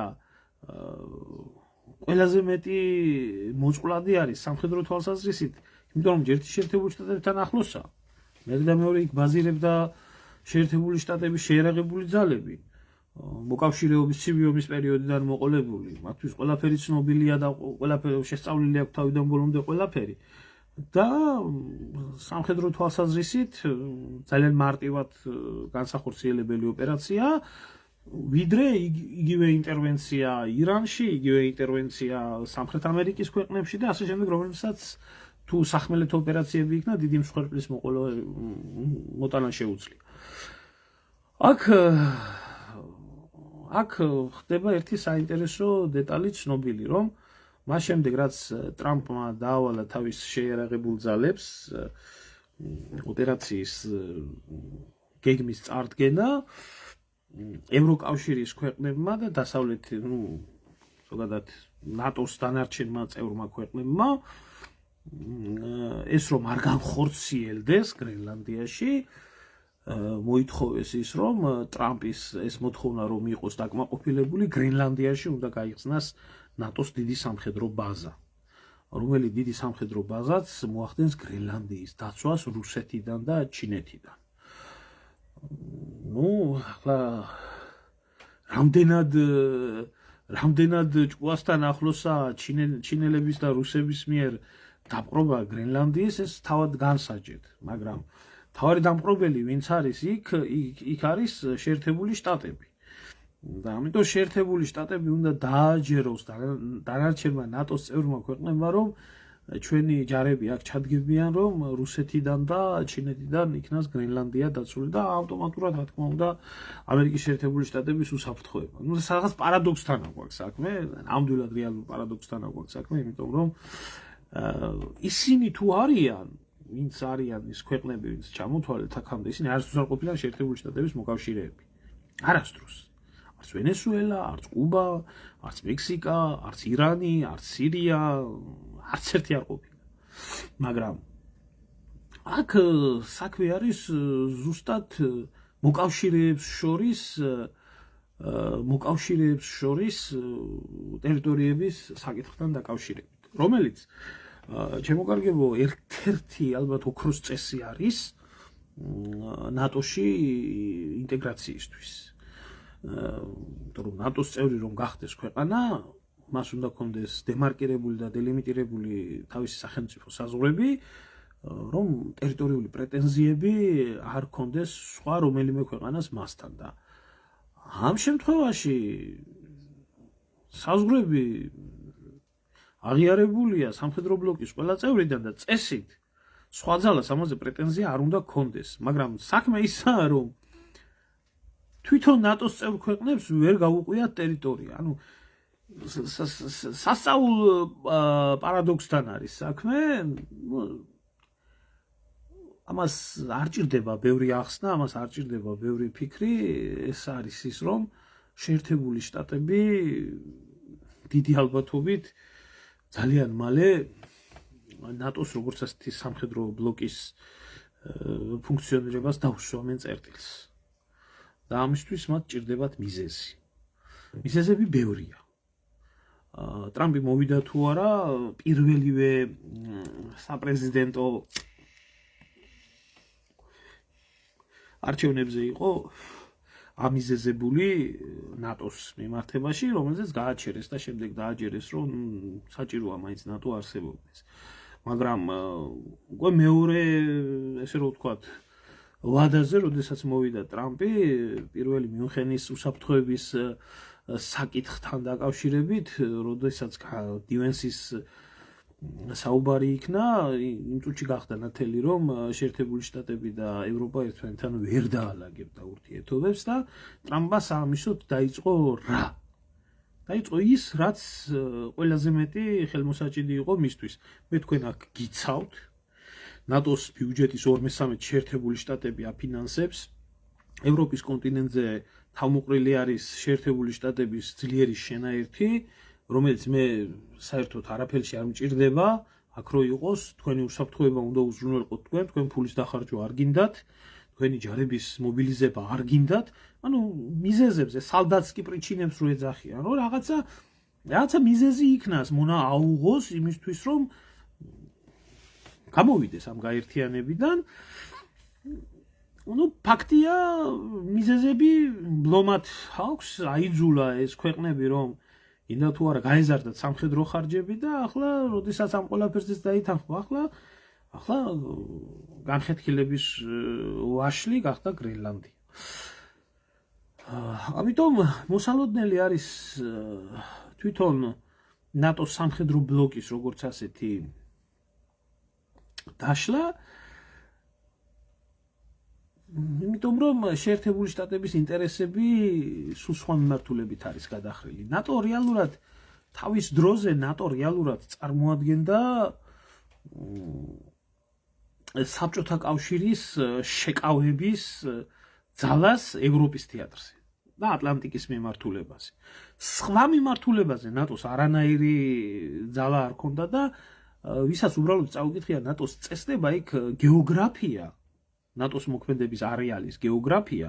ყველაზე მეტი მოწყვლადი არის სამხედრო თვალსაზრისით, იმიტომ რომ ჯერ შეერთებული შტატებთან ახლოსაა. მერე და მეორე იქ ბაზირებდა შეერთებული შტატების შეიარაღებული ძალები. მოკავშირეობის ცივი ომის პერიოდიდან მოყოლებული, მათთვის ყველაფერი ცნობილია და ყველაფერი შესწავლილი აქვს თავიდან ბოლომდე ყველაფერი. და სამხედრო თვალსაზრისით ძალიან მარტივად განსახორციელებელი ოპერაცია, ვიდრე იგივე ინტერვენცია ირანში, იგივე ინტერვენცია სამხრეთ ამერიკის ქვეყნებში და ასე შემდეგ, რომელსაც თუ სახმელეთო ოპერაციები იქნა, დიდი მსხვერპლის მოტანა შეუძლია. აქ ხდება ერთი საინტერესო დეტალი ცნობილი, რომ მას შემდეგ რაც ტრამპმა დაავალა თავის შეიარაღებულ ძალებს ოპერაციის გეგმის წარდგენა, ევროკავშირის ქვეყნებმა და დასავლეთ, ზოგადად ნატოს დანარჩენმა წევრმა ქვეყნებმა ეს რომ არ განხორციელდეს გრენლანდიაში, მოითხოვეს ის რომ ტრამპის ეს მოთხოვნა რომ იყოს დაკმაყოფილებული, გრენლანდიაში უნდა გაიხსნას ნატოს დიდი სამხედრო ბაზა, რომელიც დიდი სამხედრო ბაზაც მოახდენს გრენლანდიის დაცვას რუსეთიდან და ჩინეთიდან. ახლა რამდენად ჭკუასთან ახლოსაა ჩინელების და რუსების მიერ დაპყრობა გრენლანდიის, ეს თავად განსაჯეთ, მაგრამ თავარი დამპყრობელი ვინც არის იქ არის შეერთებული შტატები. და ამიტომ შეერთებული შტატები უნდა დააჯეროს დანარჩენმა ნატოს წევრმა ქვეყნებმა, რომ ჩვენი ჯარები აქ ჩადგებიან, რომ რუსეთიდან და ჩინეთიდან იქნას გრენლანდია დაცული და ავტომატურად, რა თქმა უნდა, ამერიკის შეერთებული შტატების უსაფრთხოება. რაღაც პარადოქსთან აქვს საქმე, ნამდვილად რეალურ პარადოქსთან აქვს საქმე, იმიტომ რომ ისინი თუ არიან, ვინც არიან ის ქვეყნები, ვინც ჩამოთვალეთ აქამდე, ისინი არასდროს არ ყოფილან შეერთებული შტატების მოკავშირეები. არასდროს. არც ვენესუელა, არც კუბა, არც მექსიკა, არც ირანი, არც სირია, არც ერთი არ ყოფილა. მაგრამ აქ საქმე არის ზუსტად მოკავშირეებს შორის ტერიტორიების საკითხთან დაკავშირებით, რომელიც ჩემოგარგებო ერთ-ერთი ალბათ ოქროს წესი არის ნატოში ინტეგრაციისთვის. იმიტომ რომ ნატოს წევრი რომ გახდეს ქვეყანა, მას უნდა კონდეს დემარკირებული და დელიმიტირებული თავისი სახელმწიფო საზღვრები, რომ ტერიტორიული პრეტენზიები არ კონდეს სხვა რომელიმე ქვეყანას მასთან და ამ შემთხვევაში საზღვრები აღიარებულია სამხედრო ბლოკის ყველა წევრიდან და წესით სხვა ძალას ამაზე პრეტენზია არ უნდა კონდეს, მაგრამ საქმე ისაა, რომ თვითონ ნატოს წევრ ქვეყნებს ვერ გაუყვიათ ტერიტორია. ანუ სასწაულ პარადოქსთან არის საქმე. ამას არ ჭირდება ბევრი ახსნა, ამას არ ჭირდება ბევრი ფიქრი, ეს არის ის, რომ შეერთებული შტატები დიდი ალბათობით ძალიან მალე ნატოს როგორც ასეთი სამხედრო ბლოკის ფუნქციონირებას დაუსვამენ წერტილს. და ამისთვის მათ ჭირდებათ მიზეზი. მიზეზები ბევრია. ტრამპი მოვიდა თუ არა, პირველივე საპრეზიდენტო არჩევნებზე იყო ამიზეზებული ნატოს მიმართებაში, რომელზეც გააჩერეს და შემდეგ დააჯერეს, რომ საჭიროა მაინც ნატო არსებობდეს. მაგრამ უკვე მეორე, ესე რომ ვთქვათ, ვადაზე, როდესაც მოვიდა ტრამპი, პირველი მიუნხენის უსაფრთხოების საკითხთან დაკავშირებით, როდესაც დივენსის საუბარი იქნა, იმ წუთში გახდა ნათელი, რომ შეერთებული შტატები და ევროპა ერთმანეთთან ვერ დაალაგებდა ურთიერთობებს და ტრამპმა საამისოდ დაიწყო რა? დაიწყო ის, რაც ყველაზე მეტი ხელმოსაჭიდი იყო მისთვის. მე თქვენ აქ გიცავთ, ნატოს ბიუჯეტის 2/3 შეერთებული შტატები აფინანსებს, ევროპის კონტინენტზე თავმოყრილი არის შეერთებული შტატების ძლიერი შენაერთი, რომელიც მე საერთოდ არაფერში არ მჭირდება, აქ რო იყოს, თქვენი უსაფრთხოება უნდა უზრუნველყოთ თქვენ, თქვენ ფულის დახარჯვა არ გინდათ, თქვენი ჯარების მობილიზება არ გინდათ, ანუ მიზეზებზე, სალდატსკი პრიჩინებს რო ეძახიან, რომ რაღაცა მიზეზი იქნას, მონა აუღოს იმისთვის, რომ გამოვიდეს ამ გაერთიანებიდან. ну ფაქტია, მიზეზები ბლომად აქვს, აიძულა ეს ქვეყნები, რომ ინდა თუ არა გაეზარდათ სამხედრო ხარჯები და ახლა, როდესაც ამ ყველაფერზეც დაითანხმვა, ახლა განხეთქილების ვაშლი გახდა გრენლანდია. ამიტომ მოსალოდნელი არის თვითონ ნატოს სამხედრო ბლოკის როგორც ასეთი დაშლა, იმიტომ რომ შეერთებული შტატების ინტერესები სულ სხვა მიმართულებით არის გადახრილი. ნატო რეალურად თავის დროზე წარმოადგენდა საბჭოთა კავშირის შეკავების ძალას ევროპის თეატრზე და ატლანტიკის მიმართულებაზე. სხვა მიმართულებაზე ნატოს არანაირი ძალა არ ჰქონდა და ვისაც უბრალოდ წაუკითხია ნატოს წესდება, იქ გეოგრაფია, ნატოს მოქმედების არეალის გეოგრაფია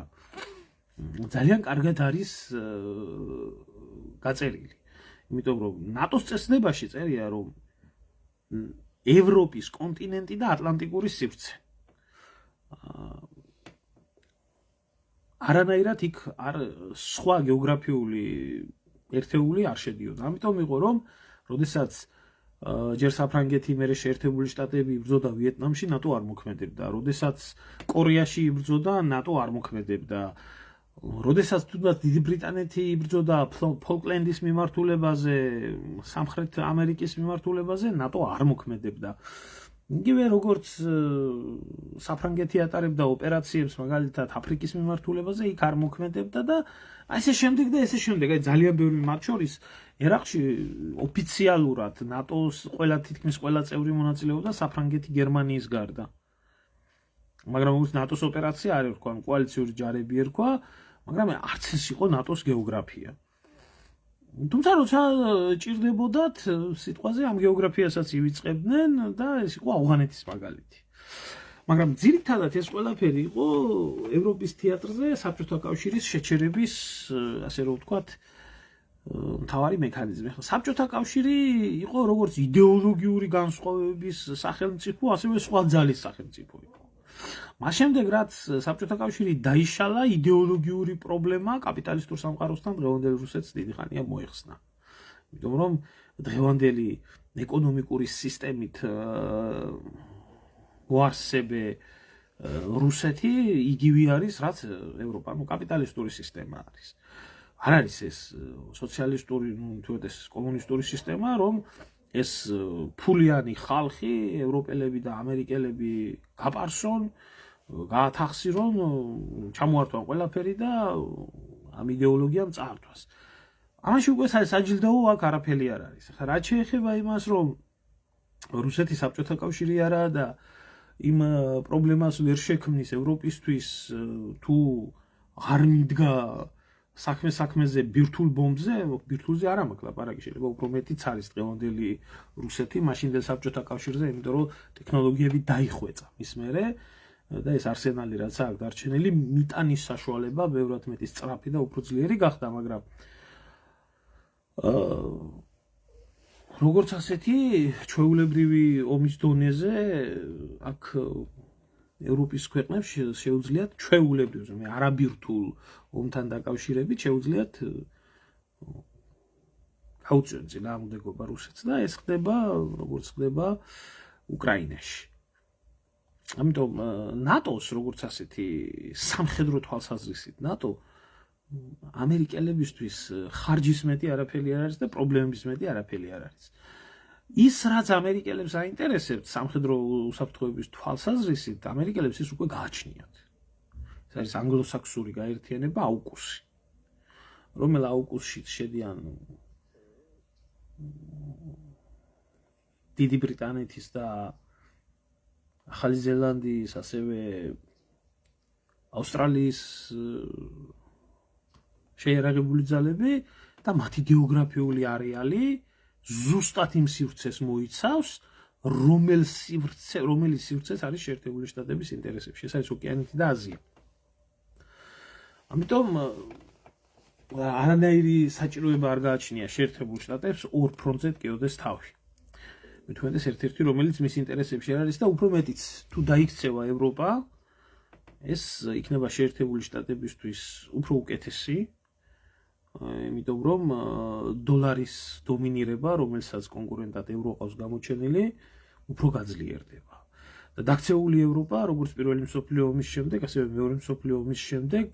ძალიან კარგად არის გაწერილი. იმიტომ რომ ნატოს წესდებაში წერია, რომ ევროპის კონტინენტი და ატლანტიკური სივრცე. არანაირად იქ სხვა გეოგრაფიული ერთეული არ შედიოდა. ამიტომ იყო, რომ როდესაც ჯერ საფრანგეთი, მერე შეერთებული შტატები იბრძოდა ვიეტნამში, ნატო არ მოქმედებდა. როდესაც კორეაში იბრძოდა, ნატო არ მოქმედებდა. როდესაც თუნდაც დიდი ბრიტანეთი იბრძოდა ფოლკლენდის მიმართულებაზე, სამხრეთ ამერიკის მიმართულებაზე, ნატო არ მოქმედებდა. იგივე როგორც საფრანგეთი ატარებდა ოპერაციებს მაგალითად აფრიკის მიმართულებაზე, იქ არ მოქმედებდა და ესე შემდეგ და ესე შემდეგ. აი ძალიან ბევრი მათ შორის ერაყში ოფიციალურად ნატოს თითქმის ყველა წევრი მონაწილეობდა საფრანგეთი, გერმანიის გარდა. მაგრამ როგორც ნატოს ოპერაცია არ ერქვა, კოალიციური ჯარები ერქვა, მაგრამ არც ეს იყო ნატოს გეოგრაფია. თუმცა როცა ჭირდებოდათ სიტყვაზე ამ გეოგრაფიასაც ივიწყებდნენ და ეს იყო ავღანეთის მაგალითი. მაგრამ ძირითადად ეს ყველაფერი იყო ევროპის თეატრზე საბჭოთა კავშირის შეჩერების, ასე რომ ვთქვათ, მთავარი მექანიზმი. ახლა საბჭოთა კავშირი იყო როგორც იდეოლოგიური განსხვავებების სახელმწიფო, ასევე სხვა ძალის სახელმწიფო იყო. მას შემდეგ, რაც საბჭოთა კავშირი დაიშალა, იდეოლოგიური პრობლემა კაპიტალისტურ სამყაროსთან დღევანდელ რუსეთს დიდი ხანია მოეხსნა. იმიტომ რომ დღევანდელი ეკონომიკური სისტემით მოარსებე რუსეთი იგივე არის, რაც ევროპა, კაპიტალისტური სისტემა არის. არ არის ეს სოციალისტური, თუ ეს კომუნისტური სისტემა, რომ ეს ფულიანი ხალხი, ევროპელები და ამერიკელები გაპარსონ, გაათახსირონ, ჩამოართვან ყველაფერი და ამ იდეოლოგიამ წაართვას. ამაში უკვე საჯილდოო აქ არაფერი არ არის. ახლა რაც შეეხება იმას, რომ რუსეთი საბჭოთა კავშირი არაა და იმ პრობლემას ვერ შექმნის ევროპისთვის, თუ არ მიდგა საქმეზე ბირთულ ბომბზე, ბირთულზე არ მაქვს ლაპარაკი, შეიძლება უფრო მეტიც არის დღევანდელი რუსეთი მაშინდელ საბჭოთა კავშირზე, იმიტომ რომ ტექნოლოგიები დაიხვეწა მის მერე და ეს არსენალი რაც აქვს დარჩენილი, მიტანის საშუალება ბევრად მეტი სწრაფი და უფრო ძლიერი გახდა, მაგრამ როგორც ასეთი ჩვეულებრივი ომის დონეზე აქ ევროპის ქვეყნებს შეუძლიათ ჩვეულებრივ, მე არაბირთულ ომთან დაკავშირებით შეუძლიათ გაუწიონ წინააღმდეგობა რუსეთს და ეს ხდება როგორც ხდება უკრაინაში. ამიტომ ნატოს როგორც ასეთი სამხედრო თვალსაზრისით ნატო ამერიკელებისთვის ხარჯის მეტი არაფერი არ არის და პრობლემების მეტი არაფერი არ არის. ის რაც ამერიკელებს აინტერესებთ სამხედრო უსაფრთხოების თვალსაზრისით, ამერიკელებს ის უკვე გააჩნიათ. ეს არის ანგლოსაქსური გაერთიანება აუკუსი, რომელ აუკუსში შედიან დიდი ბრიტანეთის და ახალი ზელანდიის, ასევე ავსტრალიის შეიარაღებული ძალები და მათი გეოგრაფიული არეალი ზუსტად იმ სივრცეს მოიცავს, რომელიც სივრცეც არის შეერთებული შტატების ინტერესებში. ეს არის ოკეანეთი და აზია. ამიტომ არანაირი საჭიროება არ გააჩნია შეერთებულ შტატებს ორ ფრონტზე ტკიოდეს თავი. მithumetes ერთ-ერთი, რომელიც მის ინტერესებში არ არის და უფრო მეტიც, თუ დაიქცევა ევროპა, ეს იქნება შეერთებული შტატებისთვის უფრო უკეთესი, იმიტომ რომ დოლარის დომინირება, რომელსაც კონკურენტად ევრო ყავს გამოჩენილი, უფრო გაძლიერდება. და დაქცეული ევროპა, როგორც პირველი მსოფლიო ომის შემდეგ, ასევე მეორე მსოფლიო ომის შემდეგ,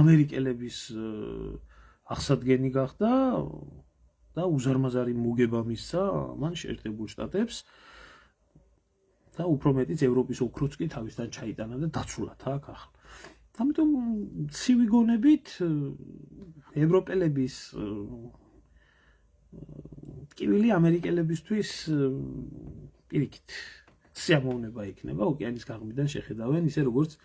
ამერიკელების აღსადგენი გახდა და უზარმაზარი მოგება მისცა მან შეერთებულ შტატებს და უფრო მეტიც ევროპის ოქროც კი თავისთან ჩაიტანა და დაცულად აქ ახლა. ამიტომ ცივი გონებით ევროპელების ტკივილი ამერიკელებისთვის პირიქით სიამოვნება იქნება ოკეანის გაღმიდან შეხედავენ ისე როგორც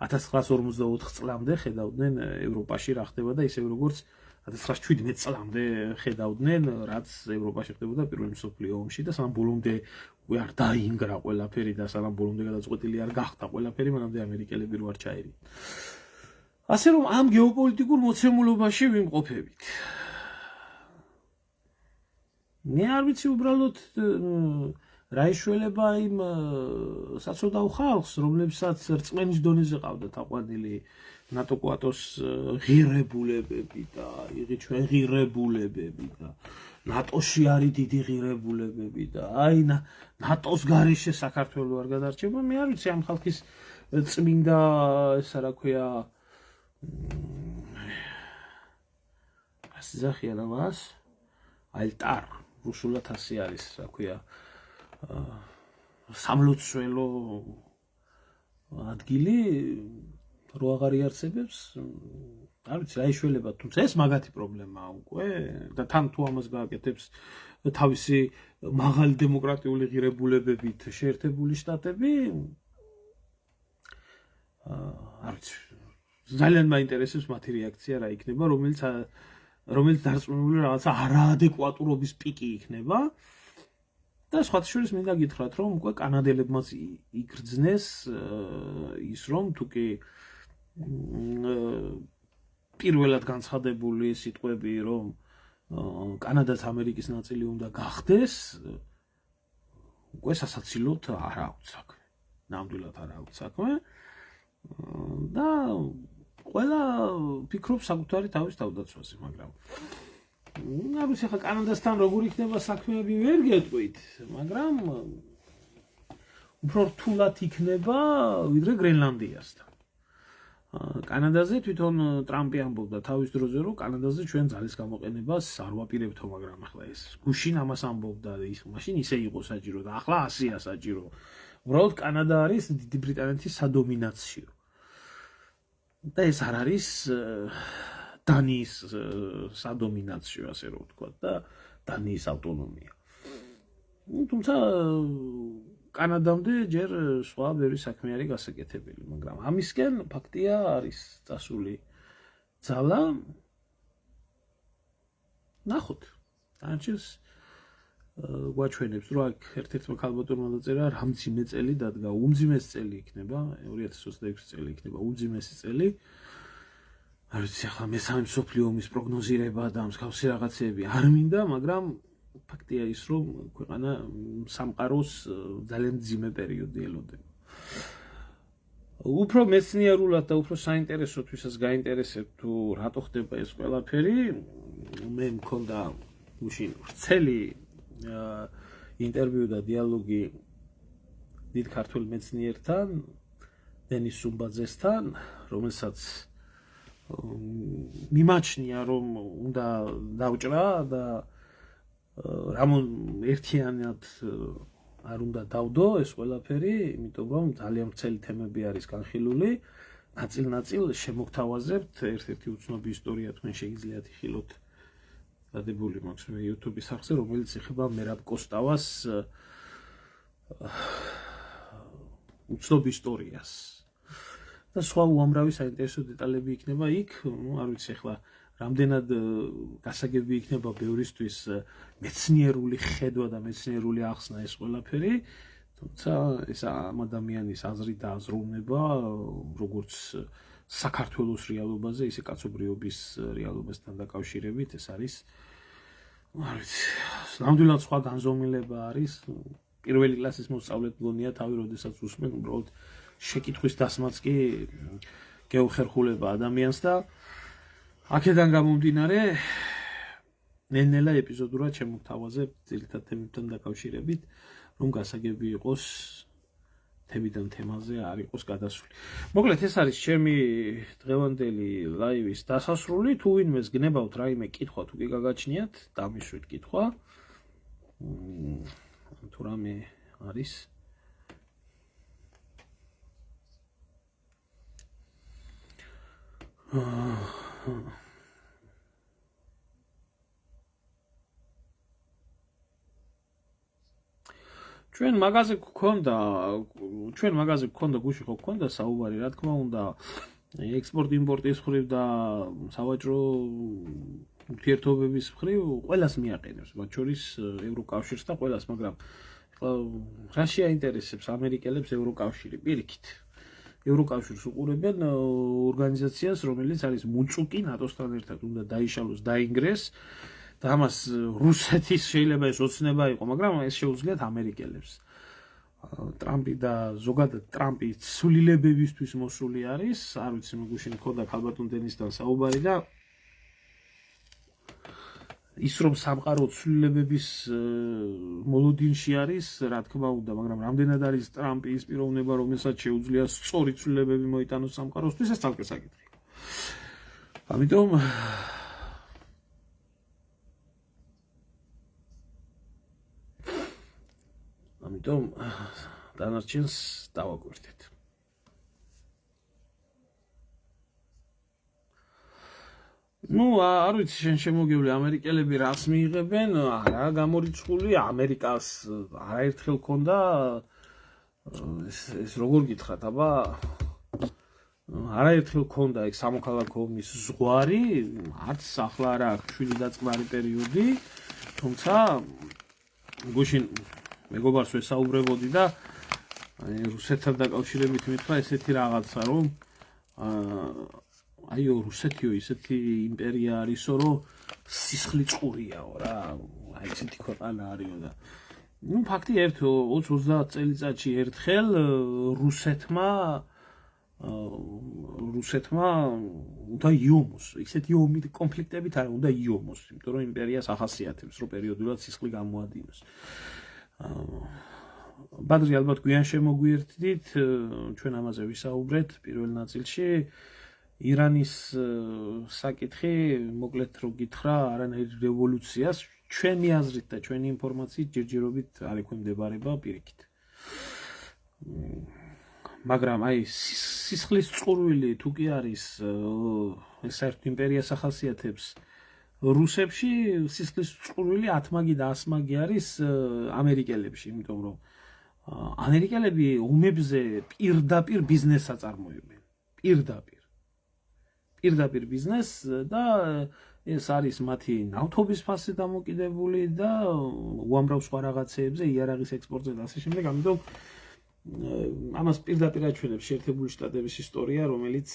1954 წლამდე ხედავდნენ ევროპაში რა ხდება და ისე როგორც 1917 წლამდე ხედავდნენ რაც ევროპაში ხდებოდა პირველ მსოფლიო ომში და სანამ ბოლომდე უკვე არ დაინგრა ყველაფერი და სანამ ბოლომდე გადაწყვეტილი არ გახდა ყველაფერი, მანამდე ამერიკელები რო არ ჩაერიდ. ასე რომ ამ გეოპოლიტიკურ მოცემულობაში ვიმყოფებით. მე არ ვიცი უბრალოდ რა ეშველება იმ საცოდავ ხალხს, რომლებსაც რწმენის დონეზე ყავდათ აყვანილი ნატო კვატოს ღირებულებები და იღი ჩვენ ღირებულებები და ნატოში არის დიდი ღირებულებები და აი ნატოს გარეშე საქართველო არ გადარჩება. მე არ ვიცი ამ ხალხის წმინდა ესა რა ქვია ასიზახიან ამას ალტარ რუსულად ასე არის რა ქვია სამლოცველო ადგილი რო აღარ იარსებებს არ ვიცი რა ეშველება, თუმცა ეს მაგათი პრობლემაა უკვე და თან თუ ამას გააკეთებს თავისი მაღალი დემოკრატიული ღირებულებებით შეერთებული შტატები არ ვიცი ძალიან მაინტერესებს მათი რეაქცია რა იქნება, რომელიც დარწმუნებული რაღაცა არაადეკვატურობის პიკი იქნება და სხვათა შორის მინდა გითხრათ, რომ უკვე კანადელებმაც იგრძნეს ის რომ თუკი პირველად განცხადებული სიტყვები რომ კანადაც ამერიკის ნაწილი უნდა გახდეს, უკვე სასაცილოდ არ აქვს საქმე. ნამდვილად არ აქვს საქმე და ყველა ფიქრობს საკუთარი თავის თავდაცვაზე, მაგრამ არ ვიცი ხა კანადასთან როგორ იქნება საქმეები ვერ გეტყვით, მაგრამ უფრო რთულად იქნება ვიდრე გრენლანდიასთან. კანადაზე თვითონ ტრამპი ამბობდა თავის დროზე, რომ კანადაზე ჩვენ ძალის გამოყენებას არ ვაპირებთო, მაგრამ ახლა ეს გუშინ ამას ამბობდა, მაშინ ისე იყო საჭირო და ახლა ასეა საჭირო. უბრალოდ კანადა არის დიდი ბრიტანეთის სადომინაციო. და ეს არ არის დანიის სადომინაციო, ასე რომ ვთქვა და დანიის ავტონომია. თუმცა კანადამდე ჯერ სხვა ბევრი საქმე არის გასაკეთებელი, მაგრამ ამისკენ ფაქტია არის წასული ძალა. ნახოთ. დანარჩენს გვაჩვენებს, რომ აქ ერთ-ერთმა ქალბატონმა დაწერა, რამძიმე წელი დადგა, უმძიმესი წელი იქნება, 2026 წელი იქნება უმძიმესი წელი. არ ვიცი, ახლა მესამე მსოფლიო ომის პროგნოზირება და მსგავსი რაღაცეები არ მინდა, მაგრამ ფაქტია ის, რომ ქვეყანა სამყაროს ძალიან მძიმე პერიოდი ელოდება. უფრო მეცნიერულად და უფრო საინტერესოდ ვისაც გაინტერესებთ თუ რატო ხდება ეს ყველაფერი, მე მქონდა უშინ ვრცელი ინტერვიუ და დიალოგი დიდ ქართველ მეცნიერთან, დენის სუმბაძესთან, რომელსაც მიმაჩნია რომ უნდა დავჭრა და რამონ ერთიანად არ უნდა დავდო ეს ყველაფერი, იმიტომ რომ ძალიან ვრცელი თემები არის განხილული, ნაწილ-ნაწილ შემოგთავაზებთ ერთ-ერთი უცნობი ისტორია თქვენ შეგიძლიათ იხილოთ დადებული მაქვს მე YouTube-ის არხზე, რომელიც ეხება მერაბ კოსტავას უცნობ ისტორიას. და სხვა უამრავი საინტერესო დეტალები იქნება იქ, არ ვიცი ახლა რამდენად გასაგები იქნება ბევრისთვის მეცნიერული ხედვა და მეცნიერული ახსნა ეს ყველაფერი, თუმცა ეს ამ ადამიანის აზრი და აზროვნება როგორც საქართველოს რეალობაზე, ისე კაცობრიობის რეალობასთან დაკავშირებით ეს არის არ ვიცი, ნამდვილად სხვა განზომილება არის. პირველი კლასის მოსწავლედ მგონია თავი, როდესაც უსმენ უბრალოდ შეკითხვის დასმაც კი გეუხერხულება ადამიანს და აქედან გამომდინარე ნელ-ნელა ეპიზოდურად შემოგთავაზებ ძირითად თემებთან დაკავშირებით, რომ გასაგები იყოს თემიდან თემაზე არ იყოს გადასული. მოკლედ ეს არის ჩემი დღევანდელი ლაივის დასასრული. თუ ვინმეს გნებავთ რაიმე კითხვა თუ კი გაგაჩნიათ, დამისვით კითხვა. თუ რამე არის ჩვენ მაგაზე გქონდა გუში ხო გქონდა საუბარი, რა თქმა უნდა, ექსპორტ-იმპორტის მხრივ და სავაჭრო ურთიერთობების მხრივ ყველას მიაყენებს, მათ შორის ევროკავშირს და ყველას, მაგრამ ახლა რა შეაინტერესებს ამერიკელებს ევროკავშირი პირიქით. ევროკავშირს უყურებენ ორგანიზაციას, რომელიც არის მუწუკი ნატოსთან ერთად უნდა დაიშალოს, დაინგრეს და ამას რუსეთის შეიძლება ეს ოცნება იყო, მაგრამ ეს შეუძლიათ ამერიკელებს. ტრამპი და ზოგადად ტრამპი ცვლილებებისთვის მოსული არის, არ ვიცი, მეგუშინ მქონდა ქალბატონ დენისთან საუბარი და ის რომ სამყარო ცვლილებების მოლოდინში არის, რა თქმა უნდა, მაგრამ რამდენად არის ტრამპი ის პიროვნება, რომელსაც შეუძლია სწორი ცვლილებები მოიტანოს სამყაროსთვის, ეს ცალკე საკითხია. ამიტომ დანარჩენს დავაკვირდეთ. არ ვიცი, შენ შემოგევლე ამერიკელები რას მიიღებენ, არა გამორიცხული, ამერიკას არაერთხელ ქონდა ეს როგორ გითხრათ, აბა არაერთხელ ქონდა ეგ სამოქალაქო ომის ზღვარი, არც ახლა არა აქვს შვიდი დაწყნარი პერიოდი, თუმცა გუშინ მეგობარს ვესაუბრებოდი და რუსეთთან დაკავშირებით მითხრა ესეთი რაღაცა, რომ აიო რუსეთიო ისეთი იმპერია არისო, რომ სისხლი წყურიაო რა, აი ესეთი ქვეყანა არისო და ნუ ფაქტი 20-30 წელიწადში ერთხელ რუსეთმა უნდა იომოს, ისეთი ომი კონფლიქტებით არა უნდა იომოს, იმიტომ რომ იმპერიას ახასიათებს, რომ პერიოდულად სისხლი გამოადგინოს. ბადრი ალბათ გვიან შემოგვიერთდით, ჩვენ ამაზე ვისაუბრეთ პირველ ნაწილში. ირანის საკითხი, მოკლედ რო გითხრა, არანაირ რევოლუციას ჩვენი აზრით და ჩვენი ინფორმაციით ჯერჯერობით არ ექვემდებარება პირიქით. მაგრამ აი სისხლის წყურვილი თუ კი არის ეს საერთო იმპერიას ახასიათებს რუსებში სისხლის წყურვილი 10 მაგი და 100 მაგი არის ამერიკელებში, იმიტომ რომ ამერიკელები ომებზე პირდაპირ ბიზნესს აწარმოებენ. პირდაპირ ბიზნესს და ეს არის მათი ნავთობის ფასი დამოკიდებული და უამრავ სხვა რაღაცეებზე, იარაღის ექსპორტზე და ასე შემდეგ, ამიტომ ამას პირდაპირ აჩვენებს შეერთებული შტატების ისტორია, რომელიც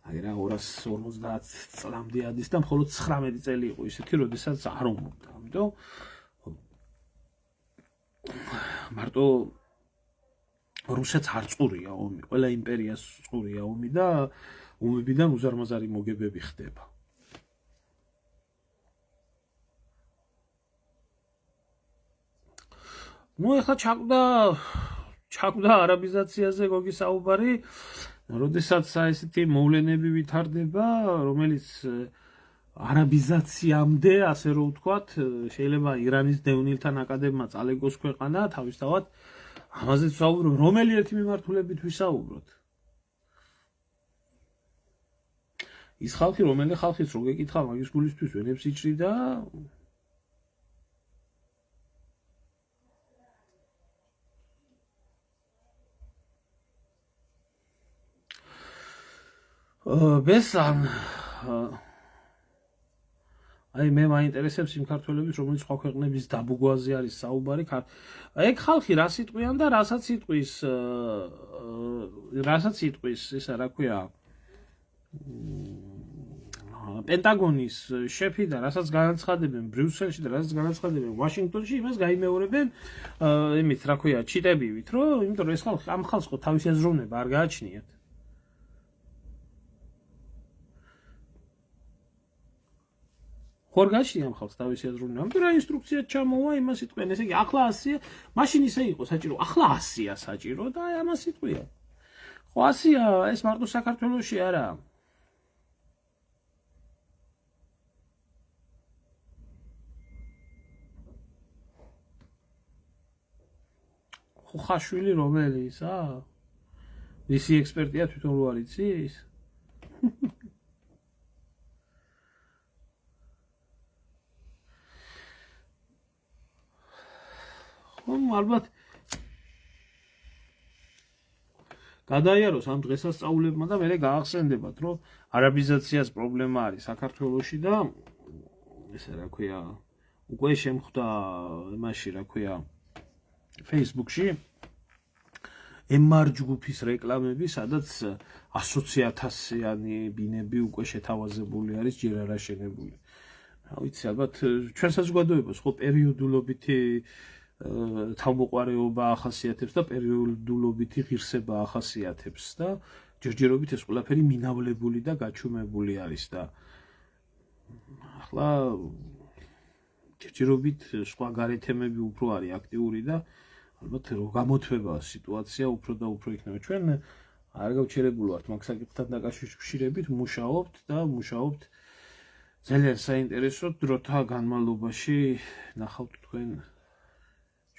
აი რა 250 წლამდე ადის და მხოლოდ 19 წელი იყო ისეთი, როდესაც არ ომობდა. ამიტომ მარტო რუსეთს არ წყურია ომი, ყველა იმპერიას წყურია ომი და ომებიდან უზარმაზარი მოგებები ხდება. ნუ ეხლა ჩაკვდა არაბიზაციაზე გოგი საუბარი, როდესაც ესეთი მოვლენები ვითარდება, რომელიც არაბიზაციამდე, ასე რომ ვთქვათ, შეიძლება ირანის დევნილთან აკადემმა წალეგოს ქვეყანა, თავისთავად ამაზეც ვსაუბრობ, რომელი ერთი მიმართულებით ვისაუბროთ. ის ხალხი, რომელი ხალხიც რო გეკითხა მაგის გულისთვის ვენებს იჭრიდა, ბესან აი მე მაინტერესებს იმ ქართველების, რომელიც სხვა ქვეყნების დაბუგვაზე არის საუბარი. ეგ ხალხი რა სიტყვიან და რასაც იტყვის, ისა რა ქვია, პენტაგონის შეფი და რასაც განაცხადებენ ბრიუსელში და რასაც განაცხადებენ ვაშინგტონში, იმას გაიმეორებენ იმით, რა ქვია, ჩიტებივით, რომ იმიტომ რომ ეს ხალხი ამ ხალხს ხო თავისი აზროვნება არ გააჩნიათ. ხوار გაჩნია ამ ხალხს თავისი აზროვნება. ამიტომ რა ინსტრუქციად ჩამოვა, იმას იტყვიან. ესე იგი, ახლა 100-ია, მაშინ ისე იყო საჭირო, ახლა 100-ია საჭირო და აი ამას იტყვიან. ხო 100-ია, ეს მარტო საქართველოში არა. ხუხაშვილი რომელისა? მისი ექსპერტია თვითონ რო არ იცის? ალბათ გადაიაროს ამ დღესასწაულებმა და მერე გაახსენდებათ, რომ არაბიზაციას პრობლემა არის საქართველოში და ესე რა ქვია, უკვე შემხვდა იმაში, რა ქვია, Facebook-ში MR ჯგუფის რეკლამები, სადაც 100,000-იანი ბინები უკვე შეთავაზებული არის, ჯერ არ აშენებული. რა ვიცი, ალბათ ჩვენ საზოგადოებას ხო პერიოდულობითი თავმოყარეობა ახასიათებს და პერიოდულობითი ღირსება ახასიათებს და ჯერჯერობით ეს ყველაფერი მინავლებული და გაჩუმებული არის და ახლა ჯერჯერობით სხვა გარეთემები უფრო არის აქტიური და ალბათ რომ გამოთვება სიტუაცია უფრო და უფრო იქნება. ჩვენ არ გავჩერებული ვართ მაგ საკითხთან დაკავშირებით, მუშაობთ ძალიან საინტერესო დროთა განმავლობაში ნახავთ თქვენ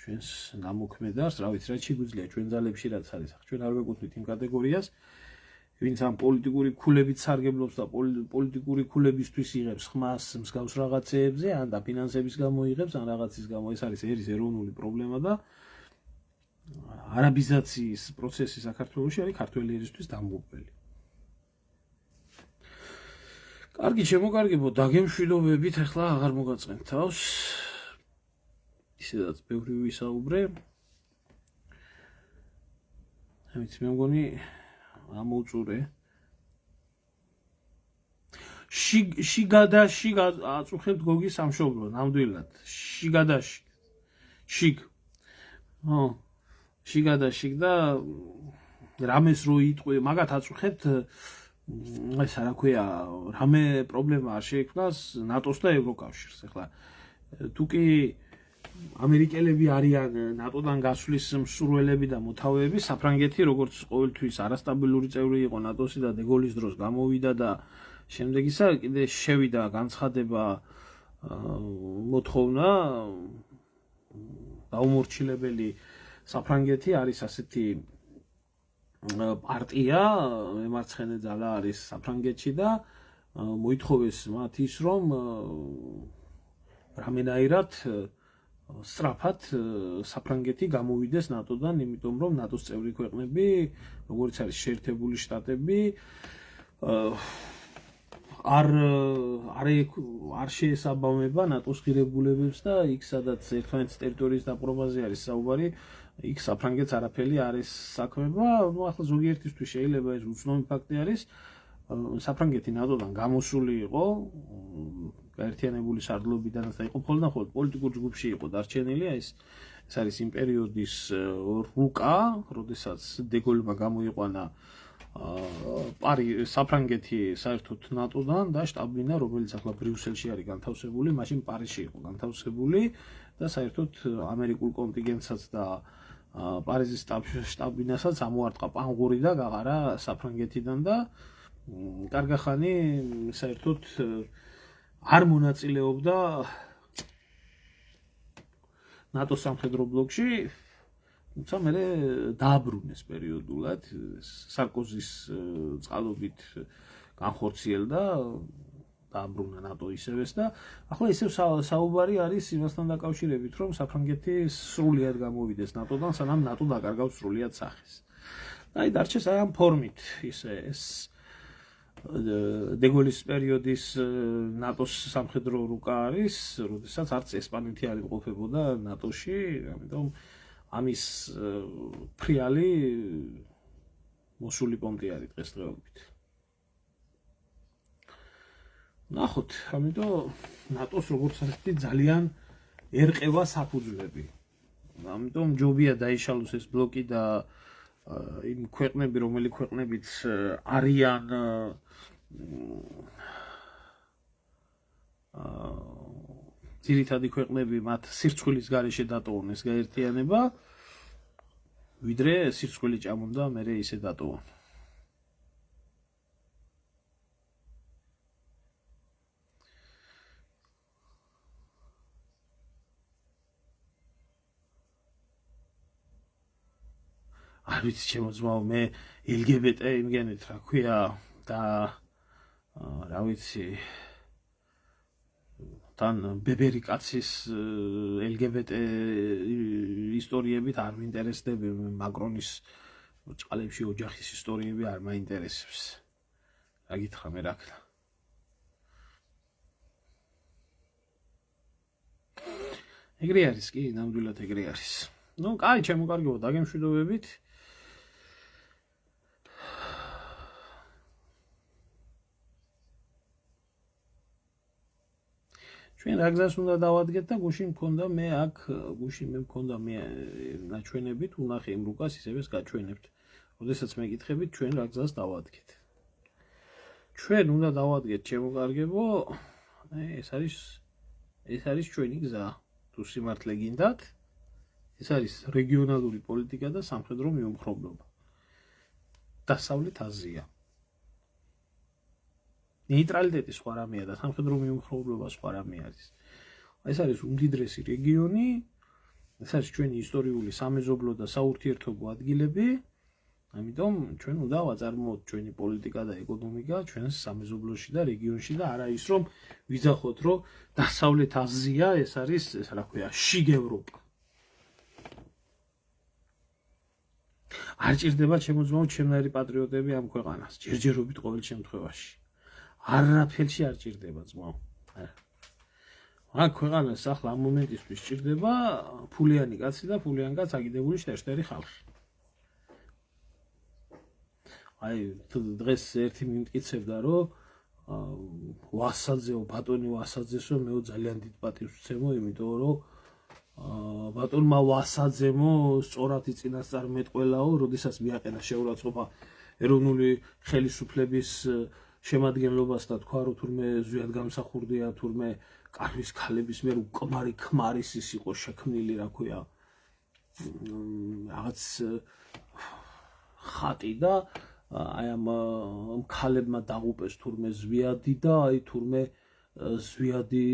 ჩვენს ნამოქმედარს, რა ვიცი, რა შეგვიძლია ჩვენ ძალებში რაც არის. ჩვენ არ ვეკუთვნით იმ კატეგორიას, ვინც ამ პოლიტიკური ქულებით სარგებლობს და პოლიტიკური ქულებისთვის იღებს ხმას მსგავს რაღაცეებზე, ან და ფინანსების გამო იღებს, ან რაღაცის გამო. ეს არის ერის ეროვნული პრობლემა და არაბიზაციის პროცესი საქართველოში არის ქართველი ერისთვის დამღუპველი. კარგი, შემოგარგებო, დაგემშვიდობებით, ახლა აღარ მოგაწყენთ თავს. ისედაც ბევრი ვისაუბრე. ამით მე მგონი ამოუწურე. შიგადაში აწუხებთ გოგის სამშობლო, ნამდვილად. შიგ. შიგადაში და რამეს რო იტყვი, მაგათ აწუხებთ ეს რა ქვია, რამე პრობლემა არ შეიქმნას ნატოს და ევროკავშირს. ახლა თუ კი ამერიკელები არიან ნატოდან გასვლის მსურველები და მოთავეები, საფრანგეთი როგორც ყოველთვის არასტაბილური წევრი იყო ნატოსი და დეგოლის დროს გამოვიდა და შემდეგ ისა კიდე შევიდა განცხადება მოთხოვნა დაუმორჩილებელი საფრანგეთი არის ასეთი პარტია, მემარცხენე ძალა არის საფრანგეთში და მოითხოვეს მათ ის რომ რამენაირად სწრაფად საფრანგეთი გამოვიდეს ნატოდან, იმიტომ რომ ნატოს წევრი ქვეყნები, როგორც არის შეერთებული შტატები, არ შეესაბამება ნატოს ღირებულებებს და იქ სადაც ერთმანეთის ტერიტორიის დაპყრობაზე არის საუბარი, იქ საფრანგეთს არაფერი არ ესაქმება. ახლა ზოგიერთისთვის შეიძლება ეს უცნობი ფაქტი არის. საფრანგეთი ნატოდან გამოსული იყო გაერთიანებული სარდლობიდანაც და იყო მხოლოდ პოლიტიკურ ჯგუფში იყო დარჩენილი. ეს არის იმ პერიოდის რუკა, როდესაც დეგოლმა გამოიყვანა საფრანგეთი საერთოდ ნატოდან და შტაბ-ბინა, რომელიც ახლა ბრიუსელში არის განთავსებული, მაშინ პარიზში იყო განთავსებული და საერთოდ ამერიკულ კონტინგენტსაც და პარიზის შტაბ-ბინასაც ამოარტყა პანგური და გაყარა საფრანგეთიდან და კარგახანი საერთოდ არ მონაწილეობდა ნატოს სამხედრო ბლოკში, თუმცა მე დააბრუნეს პერიოდულად სარკოზის წყალობით განხორციელდა დააბრუნა ნატო ისევ და ახლა ისევ საუბარი არის იმასთან დაკავშირებით, რომ საფრანგეთი სრულად გამოვიდეს ნატოდან, სანამ ნატო დაკარგავს სრულად სახეს. აი დარჩეს აი ამ ფორმით ისე ეს დეგოლის პერიოდის ნატოს სამხედრო რუკა არის, როდესაც არც ესპანეთი არ იმყოფებოდა ნატოში, ამიტომ ამის ფრიალი მოსული პონტი არის დღესდღეობით. ნახოთ, ამიტომ ნატოს როგორც ასეთი ძალიან ერყევა საფუძვლები. ამიტომ ჯობია დაიშალოს ეს ბლოკი და იმ ქვეყნები, რომელი ქვეყნებიც არიან ძირითადი ქვეყნები, მათ სირცხვილის გარეშე დატოვონ ეს გაერთიანება, ვიდრე სირცხვილი ჭამონდა მერე ისე დატოვონ. არ ვიცი ჩემო ძმაო, მე LGBT იმგენით რა ქვია და რა ვიცი თან ბებერი კაცის LGBT ისტორიებით არ მინტერესდები, მაკრონის ჭყალებში ოჯახის ისტორიები არ მაინტერესებს. რა გითხრა მე რა ქნა. ეგრე არის კი, ნამდვილად ეგრე არის. ნუ, კაი, ჩემო კარგო, დაგემშვიდობებით. ჩვენ რა გზას უნდა დავადგეთ და გუშინ მქონდა მე აქ, ნაჩვენებით, უნახე იმ რუკას ისევ გაჩვენებთ. როდესაც მეკითხებით, ჩვენ რა გზას დავადგეთ. ჩვენ უნდა დავადგეთ, ჩემო კარგებო, ეს არის ჩვენი გზა. თუ სიმართლე გინდათ, ეს არის რეგიონალური პოლიტიკა და სამხედრო მიუმხრობლობა. დასავლეთ აზია. ნეიტრალიტეტი სხვა რამეა და სამხედრო მიუმხრობლობა სხვა რამე არის. ეს არის უმდიდრესი რეგიონი, ეს არის ჩვენი ისტორიული სამეზობლო და საურთიერთობო ადგილები, ამიტომ ჩვენ უნდა ვაწარმოოთ ჩვენი პოლიტიკა და ეკონომიკა ჩვენს სამეზობლოში და რეგიონში და არა ის რომ ვიძახოთ რომ დასავლეთ აზია ეს არის ეს რა ქვია შიგ ევროპა. არ ჭირდება ჩემო ძმაო ჩემნაირი პატრიოტები ამ ქვეყანას, ჯერჯერობით ყოველ შემთხვევაში. არაფერში არ ჭირდება ძმაო. აქ ქვეყანას ახლა ამ მომენტისთვის სჭირდება ფულიანი კაცი და ფულიან კაცს აგიდებული შტერი ხალხი. აი დღეს ერთი მიმტკიცებდა რომ ვასაძეო ბატონი ვასაძესო მეო ძალიან დიდ პატივს ვცემო იმიტომ რომ ბატონმა ვასაძემო სწორად წინასწარმეტყველაო როდესაც მიაყენა შეურაცხყოფა ეროვნული ხელისუფლების შემადგენლობას და თქვა რომ თურმე ზვიად გამსახურდია თურმე კარვის ქალების მიერ უკმარი ქმარის ის იყო შექმნილი რა ქვია რაღაც ხატი და აი ამ ქალებმა დაღუპეს თურმე ზვიადი და აი თურმე ზვიადი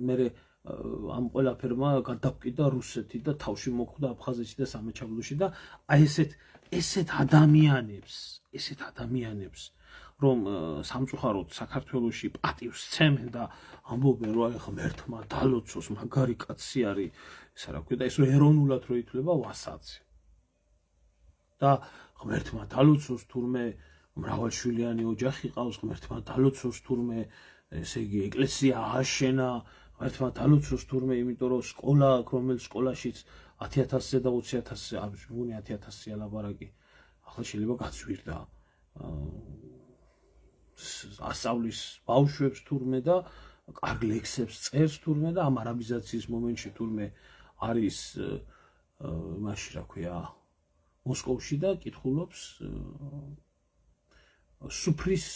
მე ამ ყველაფერმა გადაკვდა რუსეთი და თავში მოხვდა აფხაზეთში და სამეჩაბლოში და აი ესეთ ადამიანებს რომ სამწუხაროდ საქართველოში პატივს ცემენ და ამბობენ რომ აი ღმერთმა დალოცოს მაგარი კაცი არის ისა რა ქვია და ეს ეროვნულად რო ითვლება ვასაძე და ღმერთმა დალოცოს თურმე მრავალშვილიანი ოჯახი ყავს ღმერთმა დალოცოს თურმე ესე იგი ეკლესია ააშენა ღმერთმა დალოცოს თურმე იმიტომ რომ სკოლა რომელიც სკოლაშიც 10,000-ზე და 20,000-ზე არის მგონი 10,000-ზე ლაბარაკი ახლა შეიძლება გაწვირდა ასწავლის ბავშვებს თურმე და კარგ ლექსებს წერს თურმე და ამ არაბიზაციის მომენტში თურმე არის მაშინ რა ქვია მოსკოვში და კითხულობს სუფრის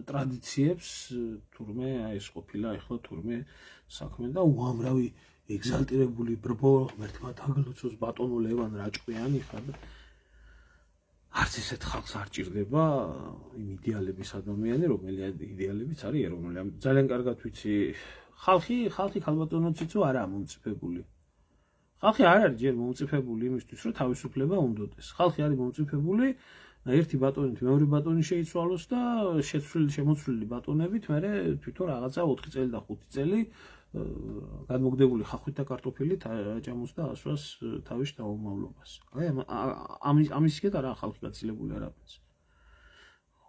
ტრადიციებს თურმე აი ეს ყოფილა ახლა თურმე საქმე და უამრავი ეგზალტირებული ბრბო ღმერთმა დაგლოცოს ბატონო ლევან რაჭკვიანი ხარ არც ისეთ ხალხს არ ჭირდება იმ იდეალების ადამიანი რომელიც იდეალებიც არის ეროვნული ძალიან კარგად ვიცი ხალხი ქალბატონო ციცო არაა მომწიფებული ხალხი არ არის ჯერ მომწიფებული იმისთვის რომ თავისუფლება უნდოდეს ხალხი არის მომწიფებული ერთი ბატონით მეორე ბატონი შეიცვალოს და შემოცვლილი ბატონებით მე თვითონ რაღაცა 4 წელი და 5 წელი გადმოგდებული ხახვით და კარტოფილით აჭამოს და ასვას თავის დაუმავლობას აი ამისკეთ არა ხალხი გაცილებული არაფერს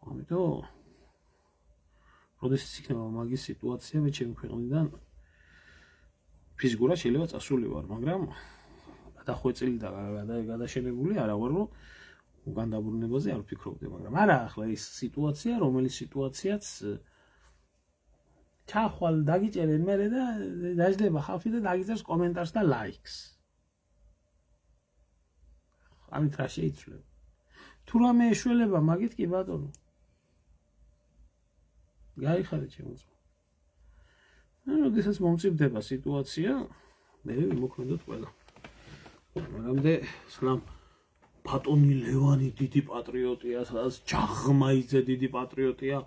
ამიტომ როდესაც იქნება მაგის სიტუაცია მე ჩემი ქვეყნიდან ფიზიკურად შეიძლება წასული ვარ მაგრამ გადახვეწილი და გადაშენებული არა ვარ რომ უკან დაბრუნებაზე არ ვფიქრობდი მაგრამ არა ახლა ის სიტუაცია რომელიც სიტუაციაც ჩახვალ დაგიჭერენ მე და დაждდება ხალხი და დაგიწერს კომენტარს და ლაიქს ამით რა შეიძლება თუ რამე ეშველება მაგით კი ბატონო გაიხარე ჩემო როდესაც მომწიფდება სიტუაცია მე ვიმოქმედოთ ყველა მაგრამ სლამ ბატონი ლევანი დიდი პატრიოტია სადაც ჯაღმაიძე დიდი პატრიოტია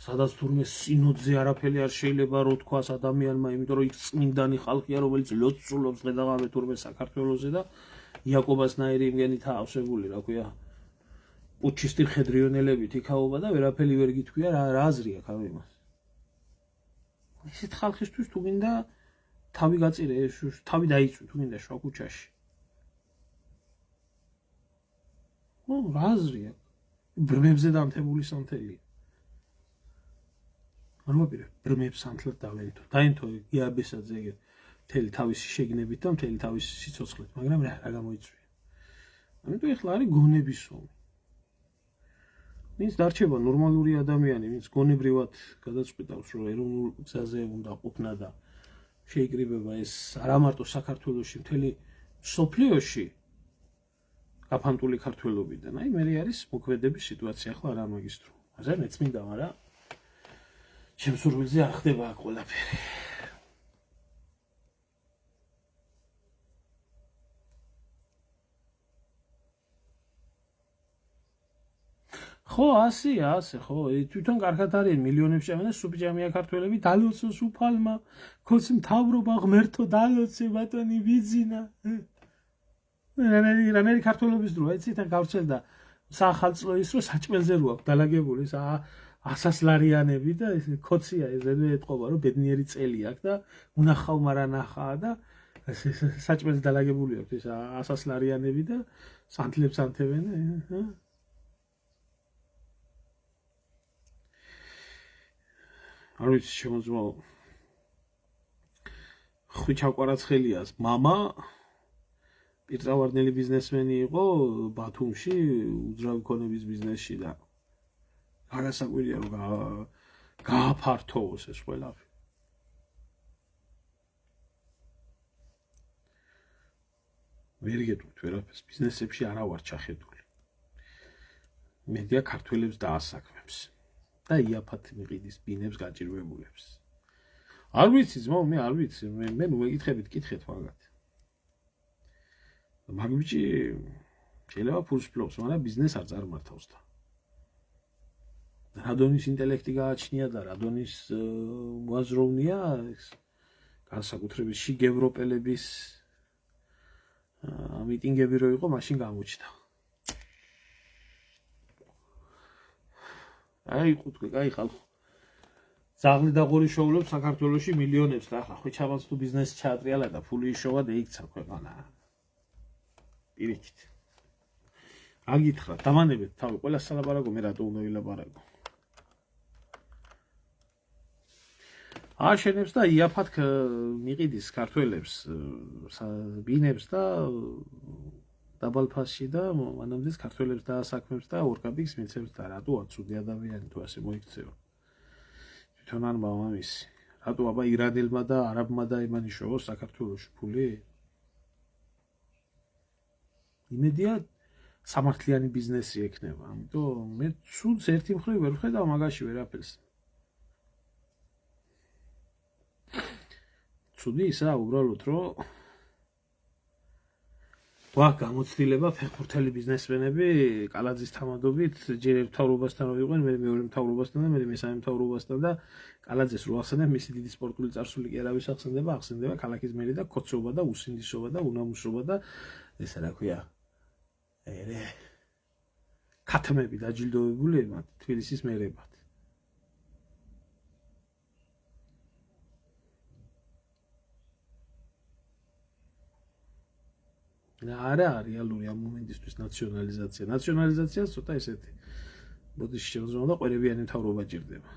სადაც თურმე სინოდზე არაფერი არ შეიძლება რო თქვას ადამიანმა იმიტომ რომ იქ წმინდანი ხალხია რომელიც ლოცულობს დღე-დღე თურმე საქართველოზე და იაკობასნაირი იმგენით ავსებული რა ქვია პუჩისტი ხედრიონელებით იქაობა და ვერაფერი ვერ გითქვია რა აზრი აქვს ამ იმას ისეთ ხალხისთვის თუ გინდა თავი გაწირე თავი დაიწვი თუ გინდა შუა ქუჩაში რა აზრია ბრმებზე დამთებული სანთელია არ მოპირებ ბრმებს სანთლად დავენთო დაინთო იაბესაძე მთელი თავისი შეგნებით და მთელი თავისი სიცოცხლით მაგრამ რა გამოიწვია ამიტომ ეხლა არის გონების ომი ვინც დარჩება ნორმალური ადამიანი ვინც გონებრივად გადაწყვეტავს რომ ეროვნულ გზაზე უნდა ყოფნა და შეიკრიბება ეს არა მარტო საქართველოში მთელი სოფლიოში გაფანტული ქართველობიდან აი მე არის მოქმედების სიტუაცია ახლა რა მაგისტრო ასე მეც მინდა მაგრამ ჩემს სურვილზე არ ხდება აქ ყველაფერი ხო ასია ასე ხო თვითონ კარგად არის მილიონებში ამენ სუპიჯამია ქართველები დალოცოს უფალმა ქოც მთავრობა ღმერთო დალოცე ბატონი ვიძინა რანერი ქართველობის დრო ეცით გავრცელდა სახალწლო ის რომ საჭმელზე რო აქვს დალაგებული ეს 100 ლარიანები და ეს ქოცია ეს ზედმე ეთყობა რომ ბედნიერი წელი აქვს და უნახავ მარანახაა და საჭმელზე დალაგებული აქვს ეს 100 ლარიანები და სანთლებს ანთებენ არ ვიცი შემოძმო ხვიჩა კვარაცხელიას მამა პირწავარდნელი ბიზნესმენი იყო ბათუმში უძრავი ქონების ბიზნესში და გასაკვირია რომ გააფართოვოს ეს ყველაფერი. ვერ გეტყვით ვერაფერს ბიზნესებში არა ვარ ჩახედული. მედია ქართველებს დაასაქმებს და იაფად მიყიდის ბინებს გაჭირვებულებს. არ ვიცი ძმაო, მე არ ვიცი, მე მეკითხებით კითხეთ მაგათ. მაგ ბიჭი შეიძლება ფულს ფლობს, მაგრამ ბიზნეს არ წარმართავს და. რადონის ინტელექტი გააჩნია და რადონის მოაზროვნია ეს განსაკუთრებით შიგ ევროპელების მიტინგები რო იყო, მაშინ გამოჩნდა. აი ყუთკი, აი ხალხო. ზაღლი და ღორი შოულებს საქართველოში მილიონებს და ახლა ხვიჩაბანს თუ ბიზნესი ჩაატრიალა და ფული იშოვა და იქცა ქვეყანა. პირიქით. აგითხრა, დამანებეთ თავი, ყველა სალაპარაკო მე რატო უნდა ვილაპარაკო. აშენებს და იაფად მიყიდის ქართველებს ბინებს და დაბალფასში და მანამდეც ქართველებს დაასაქმებს და ორკაპიკს მიცემს და რატოა ცუდი ადამიანი თუ ასე მოიქცევა. თვითონ არ მამამისი. რატო აბა ირანელმა და არაბმა და იმანიშოვოს საქართველოში ფული? იმედია სამართლიანი ბიზნესი ექნება, ამიტომ მე ცუდს ერთი მხრივ ვერ ვხედავ მაგაში ვერაფერს. ცუდი ისა უბრალოდ რომ გამოცდილება ფეხბურთელი ბიზნესმენები კალაძის თამადობით ჯერ ერთ მთავრობასთან რო იყვნენ, მე მეორე მთავრობასთან და მე მესამე მთავრობასთან და კალაძეს რო ახსენებ, მისი დიდი სპორტული წარსული კი არავის ახსენდება ქალაქის მერი და ქოცობა და უსინდისობა და უნამუშობა და ესა რა ქვია ქათმები დაჯილდოვებული მათ თბილისის მერებად. არა რეალური ამ მომენტისთვის ნაციონალიზაცია. ნაციონალიზაცია ცოტა ესეთი ბოდიში შემოძმა და ყვერებიანი მთავრობა ჭირდება.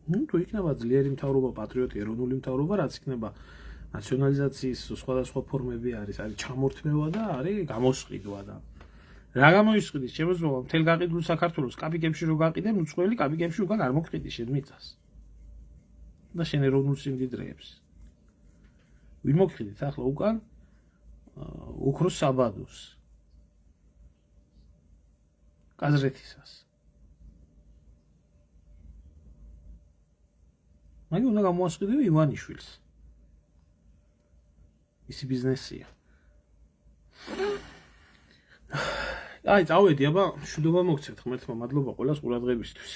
თუ იქნება ძლიერი მთავრობა, პატრიოტი, ეროვნული მთავრობა, რაც იქნება ნაციონალიზაციის სხვადასხვა ფორმები არის ჩამორთმევა და არის გამოსყიდვა და რა გამოისყიდის შემოძმა მთელ გაყიდულ საქართველოს კაპიკებში რო გაყიდე, უცხოელი კაპიკებში უკან არ მოგყიდი შენ მიწას. და შენ ეროვნულ სიმდიდრეებს ვინ მოგხდით ახლა უკან უქროს საბადოს კაზრეთისას. მაგ უნდა გამოასყიდო ივანიშვილს. ისი ბიზნესია. აი, წავედი, აბა, მშვიდობა მოგცემთ, ღმერთმა მადლობა ყველას ყურადღებისთვის.